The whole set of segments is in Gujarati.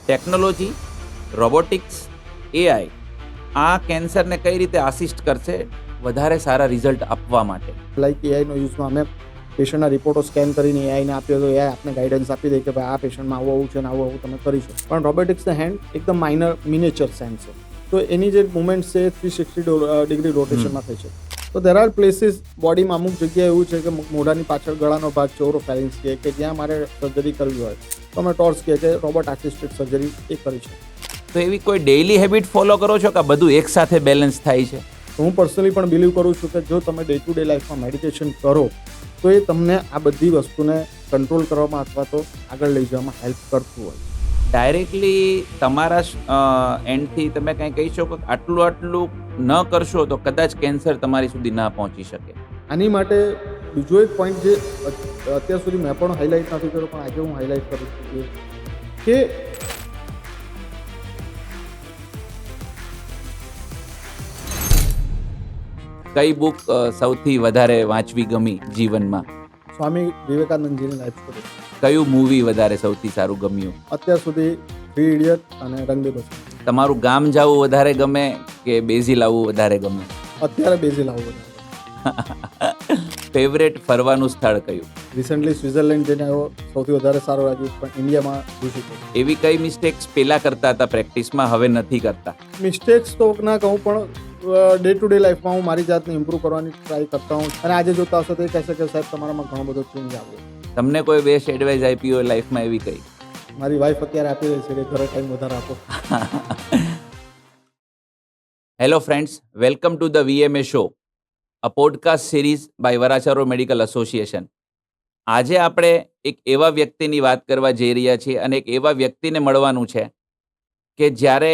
ટેકનોલોજી, રોબોટિક્સ, એઆઈ આ કેન્સરને કઈ રીતે આસિસ્ટ કરશે વધારે સારા રિઝલ્ટ આપવા માટે? લાઈક એઆઈનો યુઝમાં અમે પેશન્ટના રિપોર્ટો સ્કેન કરીને એઆઈને આપ્યો તો એઆઈ આપને ગાઈડન્સ આપી દે કે ભાઈ આ પેશન્ટમાં આવું આવું છે ને આવું આવું તમે કરીશો. પણ રોબોટિક્સના હેન્ડ એકદમ માઇનર મિનિએચર સેન્સ છે, તો એની જે મુવમેન્ટ છે 360 ડિગ્રી રોટેશનમાં થઈ છે. તો દેર આર પ્લેસીસ બોડીમાં અમુક જગ્યાએ એવું છે કે મોઢાની પાછળ ગળાનો ભાગ છે ઓરોફેરિંગ્સ કે જ્યાં મારે સર્જરી કરવી હોય તો અમે ટોર્સ કહે કે રોબોટ આસિસ્ટેડ સર્જરી એ કરી છે. તો એવી કોઈ ડેઇલી હેબિટ ફોલો કરો છો કે બધું એકસાથે બેલેન્સ થાય છે? તો હું પર્સનલી પણ બિલીવ કરું છું કે જો તમે ડે ટુ ડે લાઈફમાં મેડિટેશન કરો તો એ તમને આ બધી વસ્તુને કંટ્રોલ કરવામાં અથવા તો આગળ લઈ જવામાં હેલ્પ કરતું હોય. ડાયરેક્ટલી તમારા એન્ડથી તમે કંઈ કહી શકો કે આટલું ન કરશો તો કદાચ કેન્સર તમારી સુધી ના પહોંચી શકે? આની માટે બીજો એક પોઈન્ટ જે અત્યાર સુધી મેં પણ હાઇલાઇટ નથી કર્યો પણ આજે હું હાઇલાઇટ કરું છું કે કઈ બુક સૌથી વધારે વાંચવી ગમી જીવનમાં? સ્વામી વિવેકાનંદજીની લાઈફ સ્ટોરી. કયું મૂવી વધારે સૌથી સારું ગમ્યું અત્યાર સુધી 3 ઇડિયટ અને રંગ દે બસંત. તમારું ગામ જવું વધારે ગમે કે બેઝિલ આવવું વધારે ગમે? અત્યારે બેઝિલ આવું બધા. ફેવરેટ ફરવાનું સ્થળ કયું? રિસન્ટલી સ્વિટ્ઝરલેન્ડ જઈને આવ્યો, સૌથી વધારે સારું લાગ્યું, પણ ઇન્ડિયામાં જોશું તો એવી કઈ મિસ્ટેક્સ પહેલા કરતા હતા પ્રેક્ટિસમાં હવે નથી કરતા? મિસ્ટેક્સ તો ના કહું પણ ડે ટુ ડે લાઈફમાં હું મારી જાતને ઇમ્પ્રૂવ કરવાની ટ્રાય કરતા હું, અને આજે જોતા હશો તો એ કહેશે કે સાહેબ તમારામાં ઘણો બધો ચેન્જ આવ્યો. તમને કોઈ બેસ્ટ એડવાઇસ આપી હોય લાઈફમાં એવી કઈ? મારી વાઈફ અત્યારે આપી રહી છે કે ઘરે ટાઈમ વધારે આપો. Hello friends, welcome to the VMA show, a podcast series by વરાછારો મેડિકલ એસોસિએશન. આજે આપણે એક એવા વ્યક્તિની વાત કરવા જઈ રહ્યા છીએ અને એક એવા વ્યક્તિને મળવાનું છે કે જ્યારે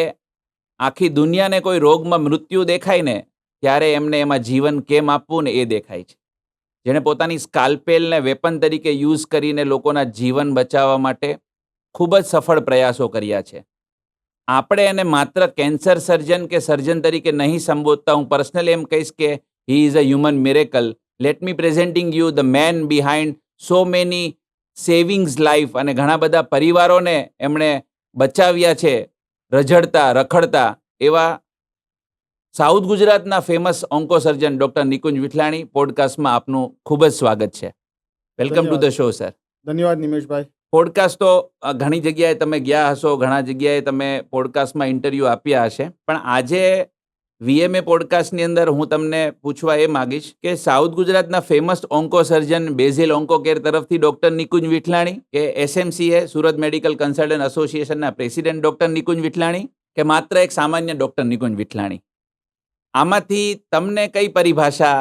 આખી દુનિયાને કોઈ રોગમાં મૃત્યુ દેખાય ને ત્યારે એમને એમાં જીવન કેમ આપવું ને એ દેખાય છે. જેણે પોતાની સ્કાલ્પેલને વેપન તરીકે યુઝ કરીને લોકોના જીવન બચાવવા માટે ખૂબ જ સફળ પ્રયાસો કર્યા છે. આપણે એને માત્ર કેન્સર સર્જન કે સર્જન તરીકે નહીં સંબોધતા. હું પર્સનલી એમ કહીશ કે he is a human miracle. Let me presenting you the man behind so many savings life, અને ઘણા બધા પરિવારોને એમણે બચાવ્યા છે રઝળતા રખડતા એવા સાઉથ ગુજરાતના famous onco surgeon doctor Nikunj Vithlani. પોડકાસ્ટમાં આપનું ખૂબ જ સ્વાગત છે. Welcome to the show sir. ધન્યવાદ નિમેશભાઈ. પોડકાસ્ટ તો ઘણી જગ્યાએ તમે ગયા હશો, ઘણા જગ્યાએ તમે પોડકાસ્ટમાં ઇન્ટરવ્યૂ આપ્યા હશે, પણ આજે VMA પોડકાસ્ટની અંદર હું તમને પૂછવા એ માગીશ કે સાઉથ ગુજરાતના ફેમસ ઓન્કો સર્જન બેઝિલ ઓન્કો કેર તરફથી ડૉક્ટર નિકુંજ વિઠલાણી, કે SMCA સુરત મેડિકલ કન્સલ્ટન્ટ એસોસિએશનના પ્રેસિડેન્ટ ડૉક્ટર નિકુંજ વિઠલાણી, કે માત્ર એક સામાન્ય ડૉક્ટર નિકુંજ વિઠલાણી? આમાંથી તમને કઈ પરિભાષા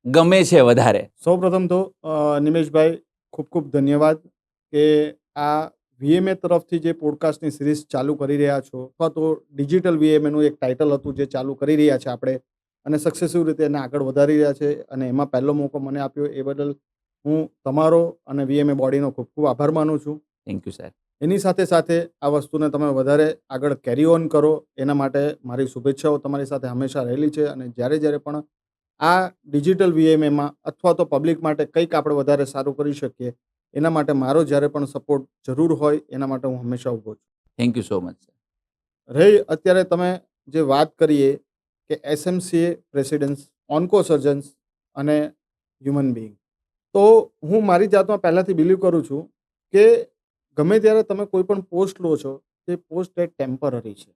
ગમે છે વધારે? સૌપ્રથમ તો નિમેશભાઈ ખૂબ ખૂબ ધન્યવાદ કે આ VMA તરફથી જે પોડકાસ્ટની સિરીઝ ચાલુ કરી રહ્યા છો, અથવા તો ડિજિટલ VMAનું એક ટાઇટલ હતું જે ચાલુ કરી રહ્યા છે આપણે, અને સક્સેસફુલ રીતે એને આગળ વધારી રહ્યા છે, અને એમાં પહેલો મોકો મને આપ્યો એ બદલ હું તમારો અને VMA બોડીનો ખૂબ ખૂબ આભાર માનું છું. Thank you sir. એની સાથે સાથે આ વસ્તુને તમે વધારે આગળ કેરી ઓન કરો એના માટે મારી શુભેચ્છાઓ તમારી સાથે હંમેશા રહેલી છે. અને જ્યારે જ્યારે પણ આ ડિજિટલ VMAમાં અથવા તો પબ્લિક માટે કંઈક આપણે વધારે સારું કરી શકીએ એના માટે મારો જ્યારે પણ સપોર્ટ જરૂર હોય એના માટે હું હંમેશા ઊભો છું. Thank you so much sir. રહી અત્યારે તમે જે વાત કરીએ કે SMCA પ્રેસિડેન્ટ્સ, ઓન્કો સર્જન્સ અને હ્યુમન બિંગ, તો હું મારી જાતમાં પહેલાંથી બિલીવ કરું છું કે ગમે ત્યારે તમે કોઈ પણ પોસ્ટ લો છો તે પોસ્ટ એ ટેમ્પરરી છે.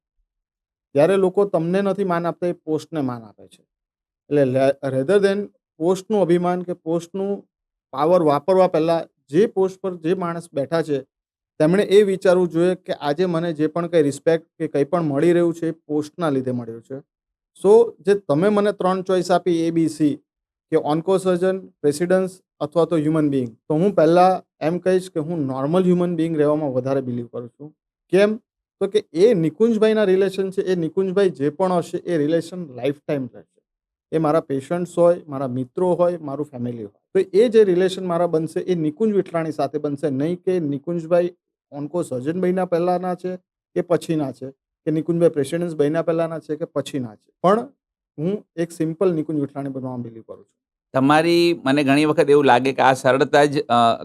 ત્યારે લોકો તમને નથી માન આપતા, એ પોસ્ટને માન આપે છે. એટલે રેધર દેન પોસ્ટનું અભિમાન કે પોસ્ટનું પાવર વાપરવા પહેલાં જે પોસ્ટ પર જે માણસ બેઠા છે તેમણે એ વિચારવું જોઈએ કે આજે મને જે પણ કંઈ રિસ્પેક્ટ કે કંઈ પણ મળી રહ્યું છે એ પોસ્ટના લીધે મળ્યું છે. સો જે તમે મને 3 ચોઈસ આપી ABC, કે ઓન્કો સર્જન, પ્રેસિડન્સ અથવા તો હ્યુમન બિંગ, તો હું પહેલાં એમ કહીશ કે હું નોર્મલ હ્યુમન બિંગ રહેવામાં વધારે બિલીવ કરું છું. કેમ? તો કે એ નિકુંજભાઈના રિલેશન છે, એ નિકુંજભાઈ જે પણ હશે એ રિલેશન લાઈફ ટાઈમ રહેશે. એ મારા પેશન્ટ્સ હોય, મારા મિત્રો હોય, મારું ફેમિલી હોય, તો એ જે રિલેશન મારા બનશે એ નિકુંજ વિઠલાણી સાથે બનશે, નહીં કે નિકુંજભાઈ ઓન્કો સર્જન બન્યા પહેલાંના છે કે પછીના છે, કે નિકુંજભાઈ પ્રેસિડેન્સ બન્યા પહેલાંના છે કે પછીના છે. પણ હું એક સિમ્પલ નિકુંજ વિઠલાણી બનવામાં બિલીવ કરું છું. તમારી મને ઘણી વખત એવું લાગે કે આ સરળતા જ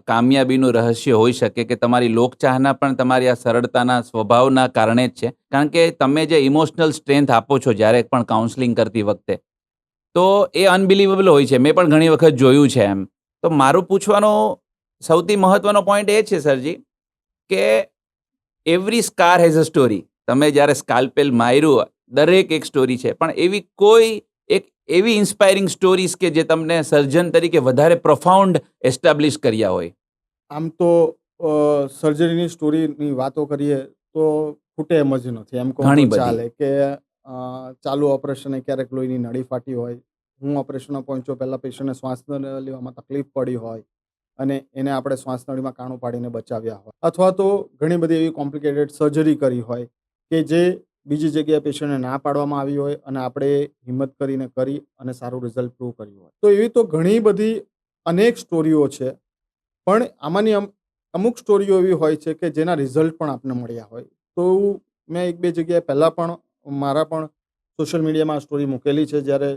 કામયાબીનું રહસ્ય હોઈ શકે કે તમારી લોકચાહના પણ તમારી આ સરળતાના સ્વભાવના કારણે જ છે. કારણ કે તમે જે ઇમોશનલ સ્ટ્રેન્થ આપો છો જ્યારે પણ કાઉન્સેલિંગ કરતી વખતે, તો એ અનબિલીવેબલ હોય છે. મેં પણ ઘણી વખત જોયું છે એમ. તો મારું પૂછવાનો સૌથી મહત્વનો પોઈન્ટ એ છે સરજી કે every scar has a story. તમે જ્યારે સ્કાલ્પેલ માર્યું, દરેક એક સ્ટોરી છે. પણ એવી કોઈ એક એવી ઇન્સ્પાયરિંગ સ્ટોરીઝ કે જે તમને સર્જન તરીકે વધારે પ્રોફાઉન્ડ એસ્ટાબ્લિશ કર્યા હોય? આમ તો સર્જરીની સ્ટોરીની વાતો કરીએ તો ખૂટે એમ જ નથી. એમ કહું ઘણી તો બધી. ચાલે કે ચાલુ ઓપરેશને ક્યારેક લોહીની નળી ફાટી હોય. હું ઓપરેશનમાં પહોંચ્યો પહેલાં પેશન્ટને શ્વાસ લેવામાં તકલીફ પડી હોય અને એને આપણે શ્વાસનળીમાં કાણું પાડીને બચાવ્યા હોય, અથવા તો ઘણી બધી એવી કોમ્પ્લિકેટેડ સર્જરી કરી હોય કે જે બીજી જગ્યાએ પેશન્ટને ના પાડવામાં આવી હોય અને આપણે હિંમત કરીને કરી અને સારું રિઝલ્ટ પ્રૂવ કર્યું હોય. તો એવી તો ઘણી બધી અનેક સ્ટોરીઓ છે. પણ આમાંની અમુક સ્ટોરીઓ એવી હોય છે કે જેના રિઝલ્ટ પણ આપણને મળ્યા હોય. તો મેં એક બે જગ્યાએ પહેલાં પણ મારા પણ સોશિયલ મીડિયામાં આ સ્ટોરી મૂકેલી છે. જ્યારે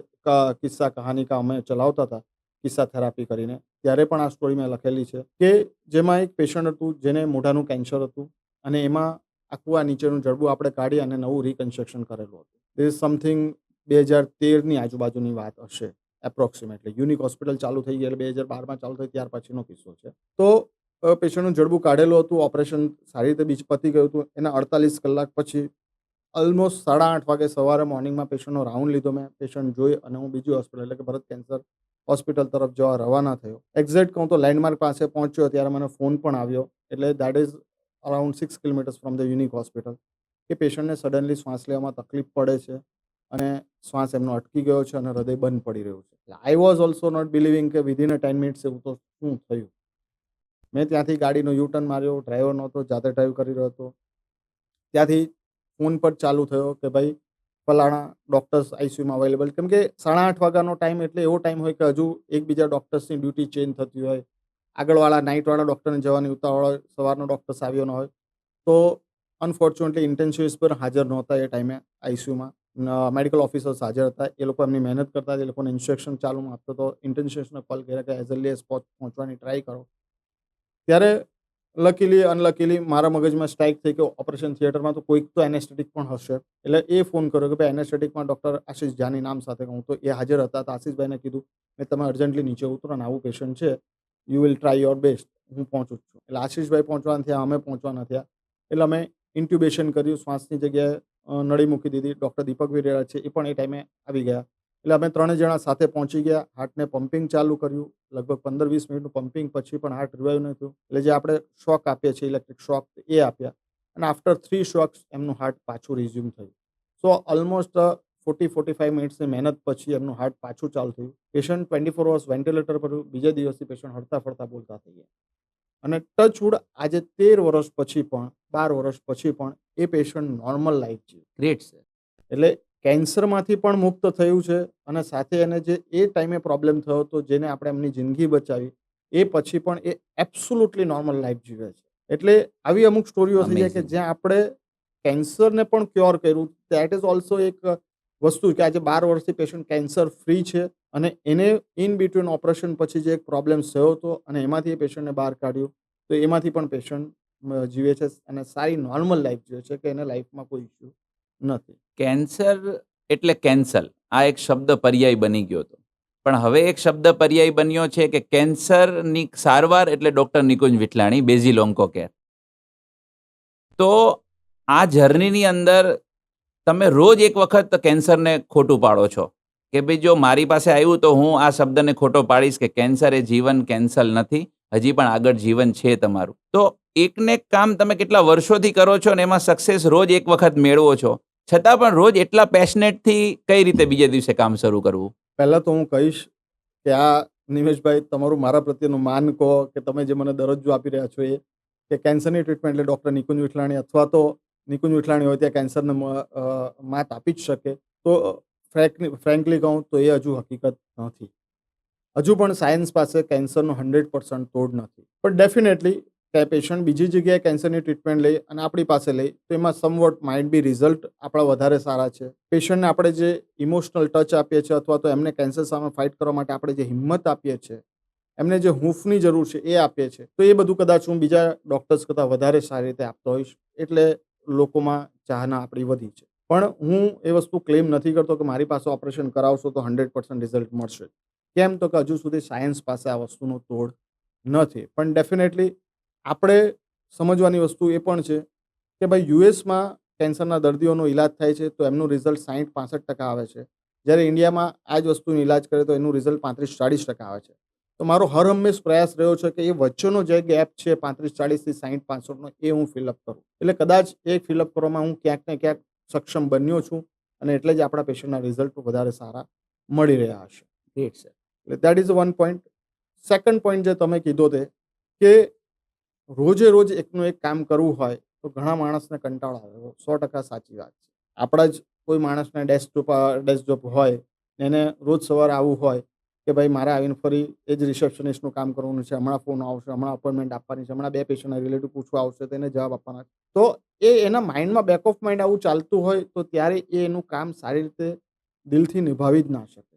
કિસ્સા કહાની કા અમે ચલાવતા હતા, કિસ્સા થેરાપી કરીને, ત્યારે પણ આ સ્ટોરી મેં લખેલી છે કે જેમાં એક પેશન્ટ હતું જેને મોઢાનું કેન્સર હતું અને એમાં આખું આ નીચેનું જડબું આપણે કાઢી અને નવું રિકન્સ્ટ્રક્શન કરેલું હતું. ધીસ ઇઝ સમથિંગ 2013ની આજુબાજુની વાત હશે એપ્રોક્સિમેટલી. યુનિક હોસ્પિટલ ચાલુ થઈ ગઈ એટલે 2012માં ચાલુ થઈ ત્યાર પછીનો કિસ્સો છે. તો પેશન્ટનું જડબું કાઢેલું હતું, ઓપરેશન સારી રીતે બીજ પતી ગયું હતું. એના 48 કલાક પછી ઓલમોસ્ટ 8:30 વાગે સવારે મોર્નિંગમાં પેશન્ટનો રાઉન્ડ લીધો મેં. પેશન્ટ જોઈ અને હું બીજી હોસ્પિટલ એટલે કે ભરત કેન્સર હોસ્પિટલ તરફ જવા રવાના થયો. એક્ઝેક્ટ કહું તો લેન્ડમાર્ક પાસે પહોંચ્યો ત્યારે મને ફોન પણ આવ્યો, એટલે that is around 6 kilometres from the unique hospital, કે પેશન્ટને સડનલી શ્વાસ લેવામાં તકલીફ પડે છે અને શ્વાસ એમનો અટકી ગયો છે અને હૃદય બંધ પડી રહ્યું છે. I was also not believing કે વિધિન અ 10 મિનિટ્સ એવું તો શું થયું. મેં ત્યાંથી ગાડીનો યુટર્ન માર્યો. ડ્રાઈવર નહોતો, જાતે ડ્રાઈવ કરી રહ્યો હતો. ત્યાંથી ફોન પર ચાલુ થયો કે ભાઈ ફલાણા ડૉક્ટર્સ આઈસીયુમાં અવેલેબલ. કેમ કે 8:30 વાગ્યાનો ટાઈમ એટલે એવો ટાઈમ હોય કે હજુ એકબીજા ડૉક્ટર્સની ડ્યુટી ચેન્જ થતી હોય. આગળવાળા નાઇટવાળા ડૉક્ટરને જવાની ઉતાવળ હોય, સવારનો ડૉક્ટર્સ આવ્યો ન હોય. તો અનફોર્ચ્યુનેટલી ઇન્ટેન્સિવિસ્ટ પર હાજર નહોતા એ ટાઈમે આઈસીયુમાં. મેડિકલ ઓફિસર્સ હાજર હતા. એ લોકો એમની મહેનત કરતા હતા. એ લોકોને ઇન્સ્ટ્રક્શન ચાલુમાં આપતો હતો. ઇન્ટેન્સિવિસ્ટને કોલ કર્યા કે એઝ અર્લી એઝ પહોંચવાની ટ્રાય કરો. ત્યારે લકીલી અનલકીલી મારા મગજમાં સ્ટ્રાઇક થઈ કે ઓપરેશન થિયેટરમાં તો કોઈક તો એનેસ્થેટિક પણ હશે. એટલે એ ફોન કર્યો કે ભાઈ એનેસ્થેટિકમાં ડૉક્ટર આશીષ જાની નામ સાથે કહું તો એ હાજર હતા. તો આશીષભાઈને કીધું મેં તમે અર્જન્ટલી નીચે ઉતરો અને આવું પેશન્ટ છે, you will try your best, હું પહોંચું છું. એટલે આશીષભાઈ પહોંચવાના થયા, અમે પહોંચવાના થયા. એટલે અમે ઇન્ટ્યુબેશન કર્યું, શ્વાસની જગ્યાએ નળી મૂકી દીધી. ડૉક્ટર દીપક વિરેરા છે એ પણ એ ટાઈમે આવી ગયા. એટલે અમે 3 જણા સાથે પહોંચી ગયા. હાર્ટને પમ્પિંગ ચાલુ કર્યું. લગભગ 15-20 મિનિટનું પમ્પિંગ પછી પણ હાર્ટ રિવાઈવ ન થયું. એટલે જે આપણે શોક આપીએ છીએ, ઇલેક્ટ્રિક શોક, એ આપ્યા અને આફ્ટર 3 શોક્સ એમનું હાર્ટ પાછું રિઝ્યુમ થયું. સો ઓલમોસ્ટ 40-45 મિનિટ્સની મહેનત પછી એમનું હાર્ટ પાછું ચાલુ થયું. પેશન્ટ 24 અવર્સ વેન્ટિલેટર પર. બીજા દિવસથી પેશન્ટ હરતા ફરતા બોલતા થઈ ગયા. અને ટચવુડ આજે 13 વર્ષ પછી પણ, 12 વર્ષ પછી પણ એ પેશન્ટ નોર્મલ લાઈફ જીવે. Great sir. એટલે કેન્સરમાંથી પણ મુક્ત થયું છે અને સાથે એને જે એ ટાઈમે પ્રોબ્લેમ થયો હતો, જેને આપણે એમની જિંદગી બચાવી, એ પછી પણ એ એબ્સોલ્યુટલી નોર્મલ લાઈફ જીવે છે. એટલે આવી અમુક સ્ટોરીઓ થઈ જાય કે Amazing. જ્યાં આપણે કેન્સરને પણ ક્યોર કર્યું. દેટ ઇઝ ઓલ્સો એક વસ્તુ કે આજે 12 વર્ષથી પેશન્ટ કેન્સર ફ્રી છે અને એને ઇન બિટવીન ઓપરેશન પછી જે એક પ્રોબ્લેમ થયો હતો અને એમાંથી એ પેશન્ટને બહાર કાઢ્યું, તો એમાંથી પણ પેશન્ટ જીવે છે અને સારી નોર્મલ લાઈફ જીવે છે કે એને લાઈફમાં કોઈ ઇસ્યુ નથી. કેન્સર એટલે કેન્સલ. આ એક શબ્દ પર્યાય બની ગયો હતો. પણ હવે એક શબ્દ પર્યાય બન્યો છે કે કેન્સરની સારવાર એટલે doctor Nikunj Vithlani, basil onco care. તો આ જર્નીની અંદર તમે રોજ એક વખત કેન્સરને ખોટું પાડો છો કે ભાઈ જો મારી પાસે આવ્યું તો હું આ શબ્દને ખોટો પાડીશ કે કેન્સર એ જીવન કેન્સલ નથી, હજી પણ આગળ જીવન છે તમારું. તો એકને એક કામ તમે કેટલા વર્ષોથી કરો છો અને એમાં સક્સેસ રોજ એક વખત મેળવો છો, છતાં પણ રોજ એટલા પેશનેટથી કઈ રીતે બીજે દિવસે કામ શરૂ કરવું? પહેલાં તો હું કહીશ કે આ નિમેશભાઈ, તમારું મારા પ્રત્યેનું માન કહો કે તમે જે મને દરજ્જો આપી રહ્યા છો, એ કે કેન્સરની ટ્રીટમેન્ટ એટલે ડૉક્ટર નિકુંજ વિઠલાણી અથવા તો નિકુંજ વિઠલાણી હોય ત્યાં કેન્સરને માત આપી જ શકે. તો ફ્રેન્કલી કહું તો એ હજુ હકીકત નથી. હજુ પણ સાયન્સ પાસે કેન્સરનો 100% તોડ નથી. પણ ડેફિનેટલી કે પેશન્ટ બીજી જગ્યાએ કેન્સરની ટ્રીટમેન્ટ લે અને આપણી પાસે લે તો એમાં સમવોટ માઇટ બી રિઝલ્ટ આપણા વધારે સારા છે. પેશન્ટને આપણે જે ઇમોશનલ ટચ આપીએ છીએ અથવા તો એમને કેન્સર સામે ફાઇટ કરવા માટે આપણે જે હિંમત આપીએ છીએ, એમને જે હૂંફની જરૂર છે એ આપીએ છીએ, તો એ બધું કદાચ હું બીજા ડૉક્ટર્સ કરતાં વધારે સારી રીતે આપતો હોઈશ. એટલે લોકોમાં ચાહના આપણી વધી છે. પણ હું એ વસ્તુ ક્લેમ નથી કરતો કે મારી પાસે ઓપરેશન કરાવશો તો 100% રિઝલ્ટ મળશે. કેમ? તો કે હજુ સુધી સાયન્સ પાસે આ વસ્તુનો તોડ નથી. પણ ડેફિનેટલી આપણે સમજવાની વસ્તુ એ પણ છે કે ભાઈ યુએસમાં કેન્સરના દર્દીઓનો ઈલાજ થાય છે તો એમનું રિઝલ્ટ 60-65% આવે છે. જ્યારે ઇન્ડિયામાં આ જ વસ્તુનો ઈલાજ કરે તો એનું રિઝલ્ટ 35-40% આવે છે. તો મારો હર હંમેશ પ્રયાસ રહ્યો છે કે એ વચ્ચેનો જે ગેપ છે 35-40 થી 60-65નો એ હું ફિલઅપ કરું. એટલે કદાચ એ ફિલઅપ કરવામાં હું ક્યાંક ને ક્યાંક સક્ષમ બન્યો છું અને એટલે જ આપણા પેશન્ટના રિઝલ્ટ વધારે સારા મળી રહ્યા હશે. Great sir. એટલે that is one point. Second point જે તમે કીધો તે કે રોજે રોજ એકનું એક કામ કરવું હોય તો ઘણા માણસને કંટાળો આવે. 100% સાચી વાત છે. આપણા જ કોઈ માણસને ડેસ્ક જોબ હોય એને રોજ સવારે આવવું હોય કે ભાઈ મારે આવીને ફરી એ જ રિસેપ્શનિસ્ટનું કામ કરવાનું છે, હમણાં ફોન આવશે, હમણાં અપોઇન્ટમેન્ટ આપવાની છે, હમણાં 2 પેશન્ટના રિલેટિવ પૂછવા આવશે તેને જવાબ આપવાના છે. તો એ એના માઇન્ડમાં બેક ઓફ માઇન્ડ આવું ચાલતું હોય તો ત્યારે એ એનું કામ સારી રીતે દિલથી નિભાવી જ ના શકે.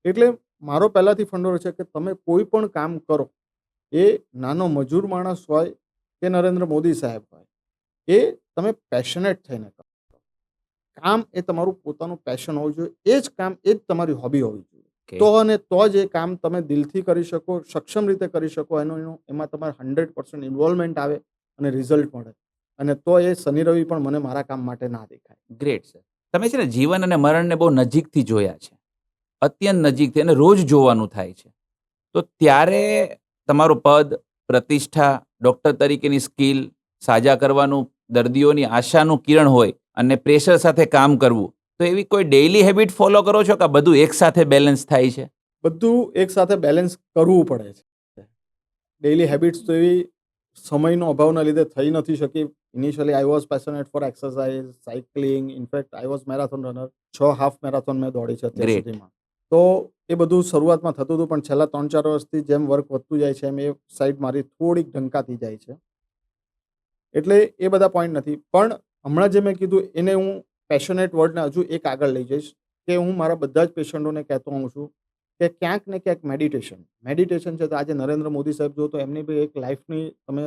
એટલે મારો પહેલાંથી ફંડો છે કે તમે કોઈ પણ કામ કરો, એ નાનો મજૂર માણસ હોય કે નરેન્દ્ર મોદી સાહેબ હોય, એ તમે પેશનેટ થઈને કરો. કામ એ તમારું પોતાનું પેશન હોવું જોઈએ. એ જ કામ એ જ તમારી હોબી હોવી જોઈએ. Okay. તો અને તો જ એ કામ તમે દિલથી કરી શકો, સક્ષમ રીતે કરી શકો. એમાં તમારે 100% ઇન્વોલ્વમેન્ટ આવે અને રિઝલ્ટ મળે. અને તો એ શનિ રવિ પણ મને મારા કામ માટે ના દેખાય. Great sir. તમે છે ને જીવન અને મરણને બહુ નજીકથી જોયા છે, અત્યંત નજીકથી, અને રોજ જોવાનું થાય છે. તો ત્યારે તમારું પદ, પ્રતિષ્ઠા, ડૉક્ટર તરીકેની સ્કિલ, સાજા કરવાનું, દર્દીઓની આશાનું કિરણ હોય અને પ્રેશર સાથે કામ કરવું, તો એવી કોઈ ડેઇલી હેબિટ ફોલો કરો છો કે બધું એકસાથે બેલેન્સ થાય છે? બધું એકસાથે બેલેન્સ કરવું પડે છે. ડેઇલી હેબિટ્સ તો એવી સમયનો અભાવના લીધે થઈ નથી શકી. Initially I was passionate four exercise, cycling. In fact I was marathon runner. 6 half marathon મેં દોડી છે અત્યાર Great. સુધીમાં. તો એ બધું શરૂઆતમાં થતું હતું પણ છેલ્લા 3-4 વર્ષથી જેમ વર્ક વધતું જાય છે એમ એ સાઈડ મારી થોડીક ઢંકાતી જાય છે. એટલે એ બધા પોઈન્ટ નથી. પણ હમણાં જે મેં કીધું એને હું પેશનેટ વર્ડને હજુ એક આગળ લઈ જઈશ કે હું મારા બધા જ પેશન્ટોને કહેતો હોઉં છું કે ક્યાંક ને ક્યાંક મેડિટેશન છે. તો આજે નરેન્દ્ર મોદી સાહેબ જો તો એમની બી એક લાઈફની તમે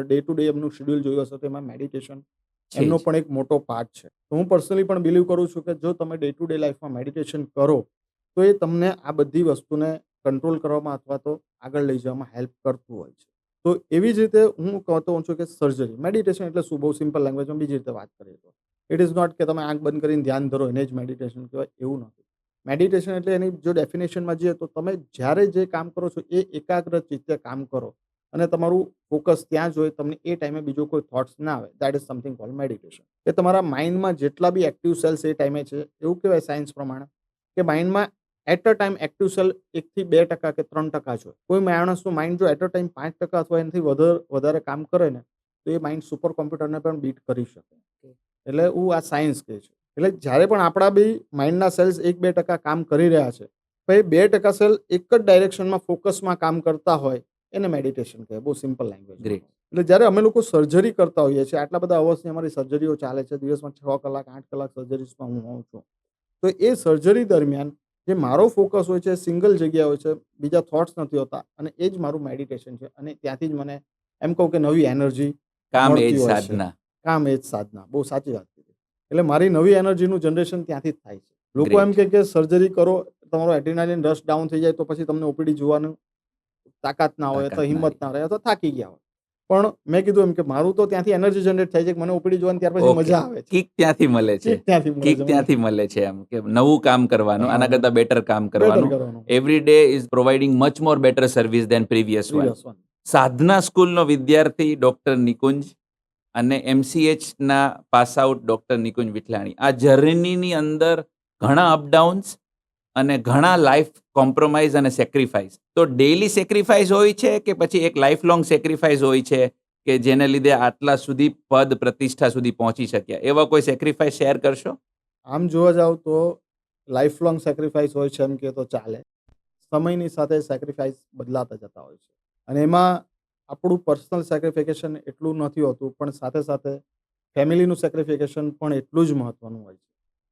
ડે ટુ ડે એમનું શેડ્યુલ જોયું હશે તો એમાં મેડિટેશન એમનો પણ એક મોટો પાર્ટ છે. તો હું પર્સનલી પણ બિલીવ કરું છું કે જો તમે ડે ટુ ડે લાઈફમાં મેડિટેશન કરો તો એ તમને આ બધી વસ્તુને કંટ્રોલ કરવામાં અથવા તો આગળ લઈ જવામાં હેલ્પ કરતું હોય છે. તો એવી જ રીતે હું કહેતો હોઉં છું કે સર્જરી મેડિટેશન એટલે શું, બહુ સિમ્પલ લેંગ્વેજમાં બીજી રીતે વાત કરીએ તો ઇટ ઇઝ નોટ કે તમે આંખ બંધ કરીને ધ્યાન ધરો એને જ મેડિટેશન કહેવાય, એવું નથી. મેડિટેશન એટલે એની જો ડેફિનેશનમાં જઈએ તો તમે જ્યારે જે કામ કરો છો એ એકાગ્ર ચિત્તે કામ કરો અને તમારું ફોકસ ત્યાં જ હોય, તમને એ ટાઈમે બીજો કોઈ થોટ્સ ના આવે. That is something cold meditation. કે તમારા માઇન્ડમાં જેટલા બી એક્ટિવ સેલ્સ એ ટાઈમે છે, એવું કહેવાય સાયન્સ પ્રમાણે કે માઇન્ડમાં at a time active cell 1 થી 2% કે 3% જ હોય. કોઈ માણસનું માઇન્ડ જો એટ અ ટાઈમ 5% અથવા એનાથી વધારે કામ કરે ને તો એ માઇન્ડ સુપર કોમ્પ્યુટરને પણ બીટ કરી શકે. એટલે હું આ સાયન્સ કહે છે. એટલે જ્યારે પણ આપણા બી માઇન્ડના સેલ્સ 1-2% કામ કરી રહ્યા છે, તો એ 2% સેલ એક જ ડાયરેક્શનમાં ફોકસમાં કામ કરતા હોય એને મેડિટેશન કહેવાય. બહુ સિમ્પલ લેંગ્વેજ. ગ્રેટ. એટલે જ્યારે અમે લોકો સર્જરી કરતા હોઈએ છીએ, આટલા બધા અવર્સની અમારી સર્જરીઓ ચાલે છે, દિવસમાં 6 કલાક 8 કલાક સર્જરીસમાં હું હોઉં છું. તો એ સર્જરી દરમિયાન જે મારો ફોકસ હોય છે સિંગલ જગ્યા હોય છે, બીજા થોટ્સ નથી હોતા અને એ જ મારું મેડિટેશન છે. અને ત્યાંથી જ મને એમ કહું કે નવી એનર્જી કામ એ મળતી જ હોય છે. સાધના. કામ એ જ સાધના. બહુ સાચી વાત કીધી. એટલે મારી નવી એનર્જીનું જનરેશન ત્યાંથી જ થાય છે. લોકો એમ Great. કે સર્જરી કરો તમારો એડ્રીનાલિન રશ ડાઉન થઈ જાય તો પછી તમને ઓપીડી જોવાનું તાકાત ના હોય, તો તાકાત ના હિંમત રહી. ના રહે, અથવા થાકી ગયા હોય. પણ મેં કીધું એમ કે મારું તો ત્યાંથી એનર્જી જનરેટ થાય છે કે મને ઓપીડી જોવાની ત્યાર પછી ઓકે. મજા આવે છે. કિક ત્યાંથી મળે છે. કિક ત્યાંથી મળે કિક છે મને. ત્યાંથી મળે છે એમ કે નવું કામ કરવાનું, આના કરતાં બેટર કામ બેટર કરવાનું. કરવાનું. Every day is providing much more better service than previous one. Previous one. Sadhana સ્કૂલનો વિદ્યાર્થી ડૉક્ટર નિકુંજ અને MCHના pass out doctor Nikunj Vithlani. આ જર્નીની અંદર ઘણા અપડાઉન્સ અને ઘણા લાઈફ કોમ્પ્રોમાઇઝ અને સેક્રિફાઈસ. તો ડેઈલી સેક્રિફાઈસ હોય છે કે પછી એક લાઈફ લોંગ સેક્રિફાઈસ હોય છે કે જેને લીધે આટલા સુધી પદ પ્રતિષ્ઠા સુધી પહોંચી શક્યા? એવા કોઈ સેક્રિફાઈસ શેર કરશો? આમ જોવા જાવ તો લાઈફ લોંગ સેક્રિફાઈસ હોય છે એમ કે તો ચાલે. સમયની સાથે સેક્રિફાઈસ બદલાતા જતા હોય છે અને એમાં આપણું પર્સનલ સેક્રિફિકેશન એટલું નથી હોતું, પણ સાથે સાથે ફેમિલીનું સેક્રિફિકેશન પણ એટલું જ મહત્ત્વનું હોય છે.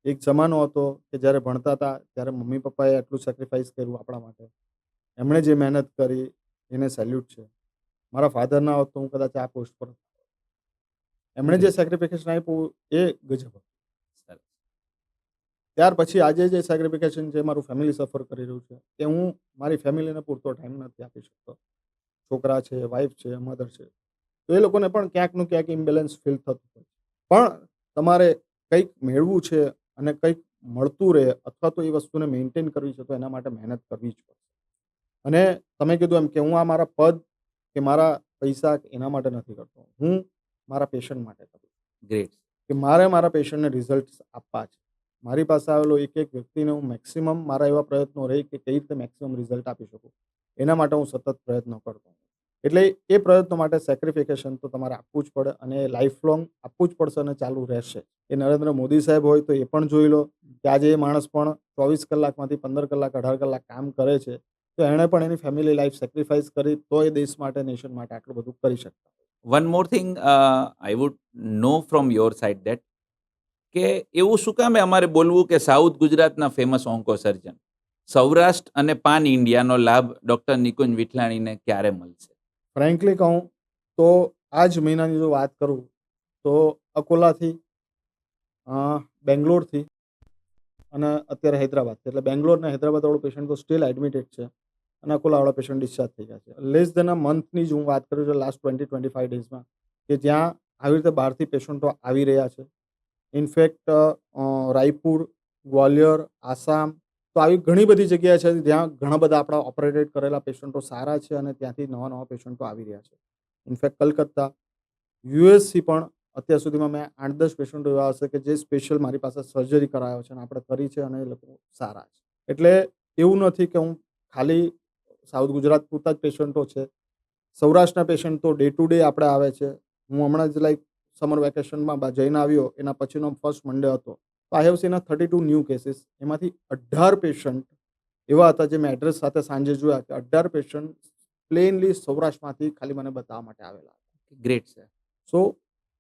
એક જમાનો હતો કે જ્યારે ભણતા હતા ત્યારે મમ્મી પપ્પાએ આટલું સેક્રિફાઈસ કર્યું આપણા માટે. એમણે જે મહેનત કરી એને સેલ્યુટ છે. મારા ફાધર ના હોત તો હું કદાચ આ પોસ્ટ પર. એમણે જે સેક્રિફિકેશન આપ્યું એ ગજબ હતું. સરસ. ત્યાર પછી આજે જે સેગ્રિફિકેશન છે મારું ફેમિલી સફર કરી રહ્યું છે કે હું મારી ફેમિલીને પૂરતો ટાઈમ નથી આપી શકતો. છોકરા છે, વાઈફ છે, મધર છે, તો એ લોકોને પણ ક્યાંકનું ક્યાંક ઇમ્બેલેન્સ ફીલ થતું હોય. પણ તમારે કંઈક મેળવું છે અને કંઈક મળતું રહે અથવા તો એ વસ્તુને મેન્ટેન કરવી છે તો એના માટે મહેનત કરવી જ પડશે. અને તમે કીધું એમ કે હું આ મારા પદ કે મારા પૈસા એના માટે નથી કરતો, હું મારા પેશન્ટ માટે કરું છું. ગ્રેટ. કે મારે મારા પેશન્ટને રિઝલ્ટ આપવા છે. મારી પાસે આવેલો એક એક વ્યક્તિને હું મેક્સિમમ મારા એવા પ્રયત્નો રહી કે કઈ રીતે મેક્સિમમ રિઝલ્ટ આપી શકું એના માટે હું સતત પ્રયત્નો કરતો હોઉં. એટલે એ પ્રયત્નો માટે સેક્રિફિકેશન તો તમારે આપવું જ પડે અને લાઈફ લોંગ આપવું જ પડશે અને ચાલુ રહેશે. એ નરેન્દ્ર મોદી સાહેબ હોય તો એ પણ જોઈ લો કે આજે એ માણસ પણ 24 કલાકમાંથી 15 કલાક 18 કલાક કામ કરે છે, તો એણે પણ એની ફેમિલી લાઈફ સેક્રિફાઈસ કરી તો એ દેશ માટે, નેશન માટે આટલું બધું કરી શકતા. One more thing I would know from your side that કે એવું શું કામે અમારે બોલવું કે સાઉથ ગુજરાતના ફેમસ ઓન્કો સર્જન સૌરાષ્ટ્ર અને પાન ઇન્ડિયાનો લાભ ડૉક્ટર નિકુંજ વિઠલાણીને ક્યારે મળશે? ફ્રેન્કલી કહું તો આ જ મહિનાની જો વાત કરું તો અકોલાથી, બેંગ્લોરથી અને અત્યારે હૈદરાબાદથી, એટલે બેંગ્લોર અને હૈદરાબાદવાળો પેશન્ટ તો સ્ટીલ એડમિટેડ છે અને અકોલાવાળા પેશન્ટ ડિસ્ચાર્જ થઈ ગયા છે. લેસ દેન અ મંથની જ હું વાત કરું છું લાસ્ટ 20-25 ડેઝમાં કે જ્યાં આવી રીતે બહારથી પેશન્ટો આવી રહ્યા છે. ઇનફેક્ટ રાયપુર, ગ્વાલિયર, આસામ, તો આવી ઘણી બધી જગ્યા છે જ્યાં ઘણા બધા આપણા ઓપરેટેડ કરેલા પેશન્ટો સારા છે અને ત્યાંથી નવા નવા પેશન્ટો આવી રહ્યા છે. ઇનફેક્ટ કલકત્તા, યુએસથી પણ અત્યાર સુધીમાં મેં 8-10 પેશન્ટો એવા હશે કે જે સ્પેશિયલ મારી પાસે સર્જરી કરાવ્યો છે અને આપણે કરી છે અને એ લોકો સારા છે. એટલે એવું નથી કે હું ખાલી સાઉથ ગુજરાત પૂરતા જ પેશન્ટો છે. સૌરાષ્ટ્રના પેશન્ટ તો ડે ટુ ડે આપણે આવે છે. હું હમણાં જ લાઈક સમર વેકેશનમાં જઈને આવ્યો, એના પછીનો ફર્સ્ટ મંડે હતો, તો I have seen 32 new cases. એમાંથી 18 પેશન્ટ એવા હતા જે મેં એડ્રેસ સાથે સાંજે જોયા કે 18 પેશન્ટ પ્લેનલી સૌરાષ્ટ્રમાંથી ખાલી મને બતાવવા માટે આવેલા હતા. Great sir. સો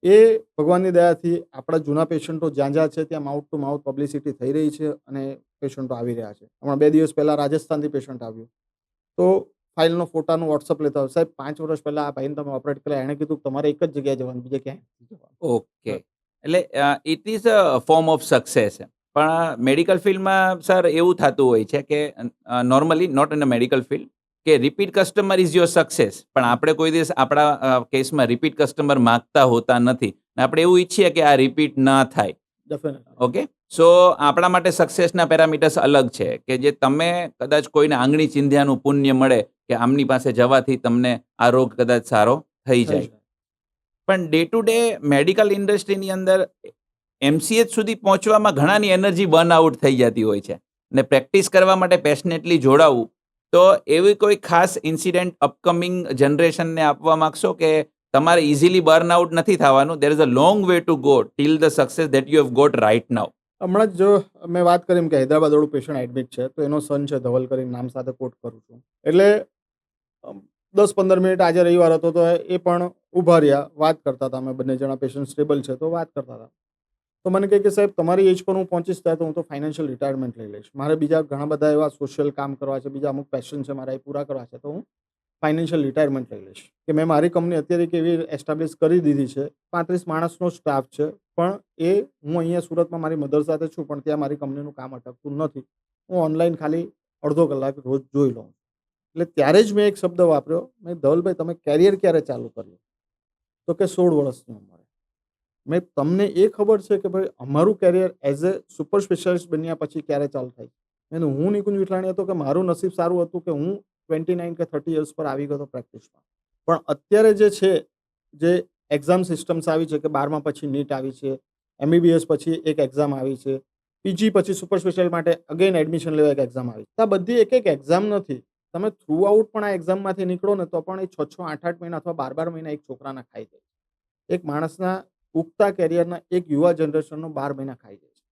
એ ભગવાનની દયાથી આપણા જૂના પેશન્ટો જ્યાં જ્યાં છે ત્યાં માઉથ ટુ માઉથ પબ્લિસિટી થઈ રહી છે અને પેશન્ટો આવી રહ્યા છે. હમણાં 2 દિવસ પહેલાં રાજસ્થાનથી પેશન્ટ આવ્યું, તો ફાઇલનો ફોટાનું વોટ્સઅપ લેતા હોય, સાહેબ 5 વર્ષ પહેલાં આ ભાઈને તમે ઓપરેટ કર્યા, એણે કીધું તમારે એક જ જગ્યાએ જવાનું, બીજે ક્યાંય નથી જવાનું. ઓકે. એટલે it is a form of success. પણ મેડિકલ ફિલ્ડમાં સર એવું થતું હોય છે કે normally not in a medical field કે repeat customer is your success, પણ આપણે કોઈ દિવસ આપણા કેસમાં રિપીટ કસ્ટમર માગતા હોતા નથી. આપણે એવું ઈચ્છીએ કે આ રિપીટ ના થાય. ડેફિનેટલી. ઓકે. સો આપણા માટે સક્સેસના પેરામીટર્સ અલગ છે કે જે તમે કદાચ કોઈને આંગળી ચીંધ્યાનું પુણ્ય મળે કે આમની પાસે જવાથી તમને આ રોગ કદાચ સારો થઈ જાય. પણ ડે ટુ ડે મેડિકલ ઇન્ડસ્ટ્રીની અંદર એમસીએચ સુધી પહોંચવામાં ઘણાની એનર્જી બર્ન આઉટ થઈ જતી હોય છે ને પ્રેક્ટિસ કરવા માટે પેશનેટલી જોડાવું, તો એવી કોઈ ખાસ ઇન્સિડન્ટ અપકમિંગ જનરેશનને આપવા માંગશો કે તમારે ઇઝીલી બર્ન આઉટ નથી થવાનું, there is a long way to go till the success that you have got right now? હમણાં જ જો મેં વાત કરી કે હૈદરાબાદવાળું પેશન્ટ એડમિટ છે, તો એનો સન છે ધવલ કરીને, નામ સાથે કોટ કરું છું. એટલે 10-15 મિનિટ આજે રવિવાર હતો તો એ પણ ઊભા રહ્યા, વાત કરતા હતા. અમે બંને જણા પેશન્ટ સ્ટેબલ છે તો વાત કરતા હતા. તો મને કહે કે સાહેબ તમારી એજ પર હું પહોંચીશ ત્યાં તો હું તો ફાઇનાન્શિયલ રિટાયરમેન્ટ લઈ લઈશ. મારે બીજા ઘણા બધા એવા સોશિયલ કામ કરવા છે, બીજા અમુક પેશન છે મારા એ પૂરા કરવા છે, તો હું ફાઇનાન્શિયલ રિટાયરમેન્ટ લઈ લઈશ. કે મેં મારી કંપની અત્યારે કેવી એસ્ટાબ્લિશ કરી દીધી છે, 35 માણસનો સ્ટાફ છે, પણ એ હું અહીંયા સુરતમાં મારી મધર સાથે છું, પણ ત્યાં મારી કંપનીનું કામ અટકતું નથી. હું ઓનલાઈન ખાલી અડધો કલાક રોજ જોઈ લઉં. એટલે ત્યારે જ મેં એક શબ્દ વાપર્યો, મેં ધવલભાઈ તમે કેરિયર ક્યારે ચાલુ કર્યું? તો કે 16 વર્ષની ઉંમરે. મેં તમને એ ખબર છે કે ભાઈ અમારું career as a super specialist બન્યા પછી ક્યારે ચાલુ થાય? હું નિકુંજ વિઠલાણી હતો કે મારું નસીબ સારું હતું કે હું 29 કે 30 યર્સ પર આવી ગયો હતો પ્રેક્ટિસમાં. પણ અત્યારે જે છે, જે એક્ઝામ સિસ્ટમ્સ આવી છે કે 12મા પછી નીટ આવી છે, એમબીબીએસ પછી એક એક્ઝામ આવી છે, પીજી પછી સુપર સ્પેશિયાલ માટે અગેન એડમિશન લેવા એક એક્ઝામ આવી છે. આ બધી એક એક એક્ઝામ નથી. તમે થ્રુ આઉટ પણ આ એક્ઝામમાંથી નીકળો ને તો પણ એ 6-6, 8-8 મહિના અથવા 12-12 મહિના એક છોકરાના ખાઈ જાય છે. એક માણસના ઉગતા કેરિયરના એક યુવા જનરેશનનો 12 મહિના ખાઈ જાય છે.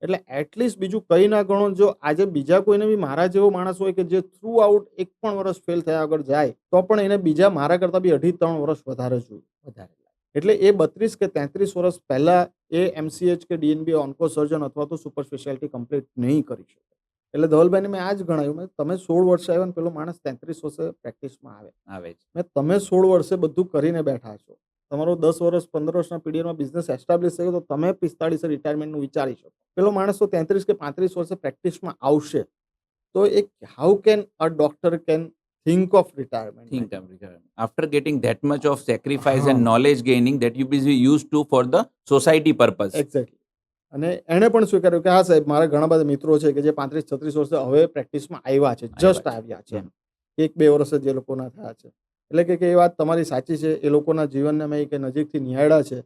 એટલે એટલીસ્ટ બીજું કંઈ ના ગણો, જો આજે બીજા કોઈને બી મારા જેવો માણસ હોય કે જે થ્રુ આઉટ એક પણ વર્ષ ફેલ થયા આગળ જાય તો પણ એને બીજા મારા કરતાં બી 2.5-3 વર્ષ વધારે જોઈએ. વધારે. એટલે એ 32 કે 33 વર્ષ પહેલા એ એમસીએચ કે ડીએનબી ઓન્કો સર્જન અથવા તો સુપર સ્પેશિયાલિટી કમ્પ્લીટ નહીં કરી શકે. એટલે ધવલભાઈને મેં આ જ ગણાયું, મેં તમે 16 વર્ષે આવ્યા ને પેલો માણસ 33 વર્ષે પ્રેક્ટિસમાં આવે છે. મેં તમે 16 વર્ષે બધું કરીને બેઠા છો, તમારો 10 વર્ષ 15 વર્ષના પીરિયડમાં બિઝનેસ એસ્ટાબ્લિશ થયો તો તમે 45 રિટાયરમેન્ટનું વિચારી શકો. પેલો માણસ તો 33 કે 35 વર્ષે પ્રેક્ટિસમાં આવશે તો એક how can a doctor can think of retirement. Think of retirement. After getting that much of sacrifice and હા. knowledge gaining that you be used to for the society purpose. Exactly. અને એણે પણ સ્વીકાર્યું કે હા સાહેબ, મારા ઘણા બધા મિત્રો છે કે જે 35-36 વર્ષે હવે પ્રેક્ટિસમાં આવ્યા છે, જસ્ટ આવ્યા છે, 1-2 વર્ષ જ એ લોકોના થયા છે. એટલે કે એ વાત તમારી સાચી છે. એ લોકોના જીવનને મેં કે નજીકથી નિહાળ્યા છે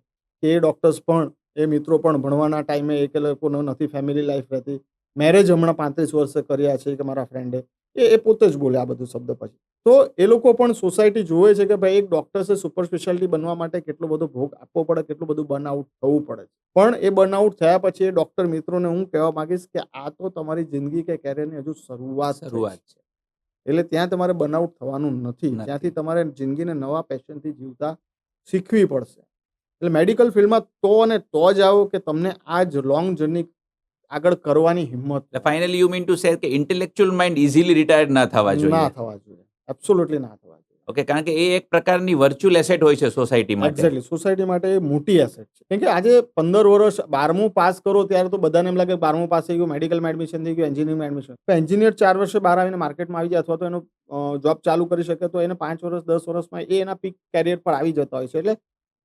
કે એ ડૉક્ટર્સ પણ, એ મિત્રો પણ ભણવાના ટાઈમે એક લોકોનો નથી ફેમિલી લાઈફ રહેતી. મેરેજ હમણાં 35 વર્ષે કર્યા છે કે મારા ફ્રેન્ડે, એ પોતે જ બોલે આ બધું શબ્દ પછી. તો એ લોકો પણ સોસાયટી જોવે છે કે ભાઈ એક ડૉક્ટર્સે સુપર સ્પેશિયાલિટી બનવા માટે કેટલો બધો ભોગ આપવો પડે, કેટલું બધું બર્નઆઉટ થવું પડે. પણ એ બર્નઆઉટ થયા પછી એ ડૉક્ટર મિત્રોને હું કહેવા માંગીશ કે આ તો તમારી જિંદગી કે કેરિયરની હજુ શરૂઆત છે. એટલે ત્યાં તમારે બર્નઆઉટ થવાનું નથી. ત્યાંથી તમારે જિંદગીને નવા પેશનથી જીવતા શીખવી પડશે. એટલે મેડિકલ ફિલ્ડમાં તો અને તો જ આવો કે તમને આ જ લોંગ જર્ની આગળ કરવાની હિંમત. Finally you mean to say કે ઇન્ટેલેક્ચ્યુઅલ માઇન્ડ ઇઝીલી રિટાયર્ડ ના થવા જોઈએ. ના થવા જોઈએ, એબ્સોલ્યુટલી ના થવા જોઈએ. ઓકે, કારણ કે એ એક પ્રકારની વર્ચ્યુઅલ એસેટ હોય છે સોસાયટી માટે. એક્ઝેક્ટલી, સોસાયટી માટે એ મોટી એસેટ છે. કેમ કે આજે 15 વર્ષ 12મું પાસ કરો ત્યારે તો બધાને એમ લાગે 12મું પાસ થઈ ગયું, મેડિકલમાં એડમિશન થઈ ગયું, એન્જિનિયરિંગમાં એડમિશન. તો એન્જિનિયર 4 વર્ષે બહાર આવીને માર્કેટમાં આવી જાય અથવા તો એનો જોબ ચાલુ કરી શકે તો એને 5 વર્ષ 10 વર્ષમાં એ એના પીક કેરિયર પર આવી જતા હોય છે. એટલે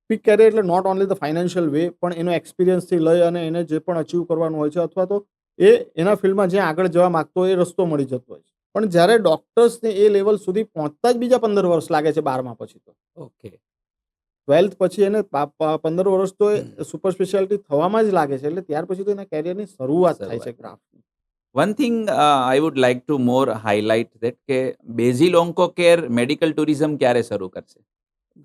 પીક કેરિયર એટલે not only the financial way, પણ એનો એક્સપિરિયન્સથી લઈ અને એને જે પણ અચીવ કરવાનું હોય છે અથવા તો એ એના ફિલ્ડમાં જ્યાં આગળ જવા માંગતો હોય એ રસ્તો મળી જતો હોય છે. પણ જ્યારે ડોક્ટર્સને એ લેવલ સુધી પહોંચતા જ બીજા 15 વર્ષ લાગે છે 12મા પછી. તો ઓકે, 12th પછી એને 15 વર્ષ તો સુપર સ્પેશિયાલિટી થવામાં જ લાગે છે. એટલે ત્યાર પછી તો એના કેરિયરની શરૂઆત થાય છે ગ્રાફની. One thing I would like to more highlight that કે basil onco care medical tourism ક્યારે શરૂ કરશે?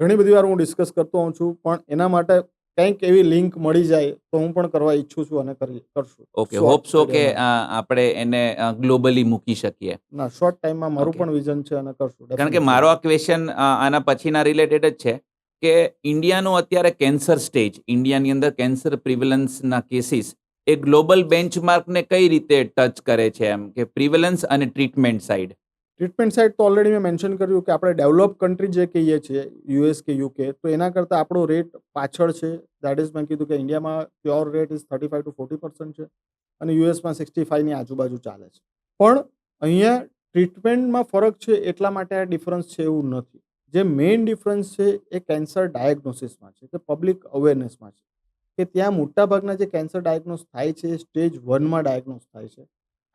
ઘણી બધી વાર હું ડિસ્કસ કરતો હોઉં છું, પણ એના માટે કંઈક એવી લિંક મળી જાય તો હું પણ કરવા ઈચ્છું છું અને કરશું. ઓકે, હોપ સો કે આપણે એને ગ્લોબલી મૂકી શકીએ. ના, શોર્ટ ટાઈમમાં મારું પણ વિઝન છે અને કરશું. કારણ કે મારો આ ક્વેશ્ચન આના પછીના રિલેટેડ જ છે કે ઇન્ડિયાનું અત્યારે કેન્સર સ્ટેજ, ઇન્ડિયાની અંદર કેન્સર પ્રિવેલન્સના કેસીસ એ ગ્લોબલ બેન્ચમાર્કને કઈ રીતે ટચ કરે છે, એમ કે પ્રિવેલન્સ અને ટ્રીટમેન્ટ સાઇડ? ટ્રીટમેન્ટ સાઇડ તો ઓલરેડી મેં મેન્શન કર્યું કે આપણે ડેવલપ કન્ટ્રી જે કહીએ છીએ, યુએસ કે યુકે, તો એના કરતાં આપણો રેટ પાછળ છે. દેટ ઇઝ મેં કીધું કે ઇન્ડિયામાં પ્યોર રેટ ઇઝ 35 to 40% છે અને યુએસમાં 65ની આજુબાજુ ચાલે છે. પણ અહીંયા ટ્રીટમેન્ટમાં ફરક છે એટલા માટે આ ડિફરન્સ છે એવું નથી. જે મેઇન ડિફરન્સ છે એ કેન્સર ડાયગ્નોસિસમાં છે, કે પબ્લિક અવેરનેસમાં છે, કે ત્યાં મોટાભાગના જે કેન્સર ડાયગ્નોસ થાય છે એ સ્ટેજ 1માં ડાયગ્નોસ થાય છે.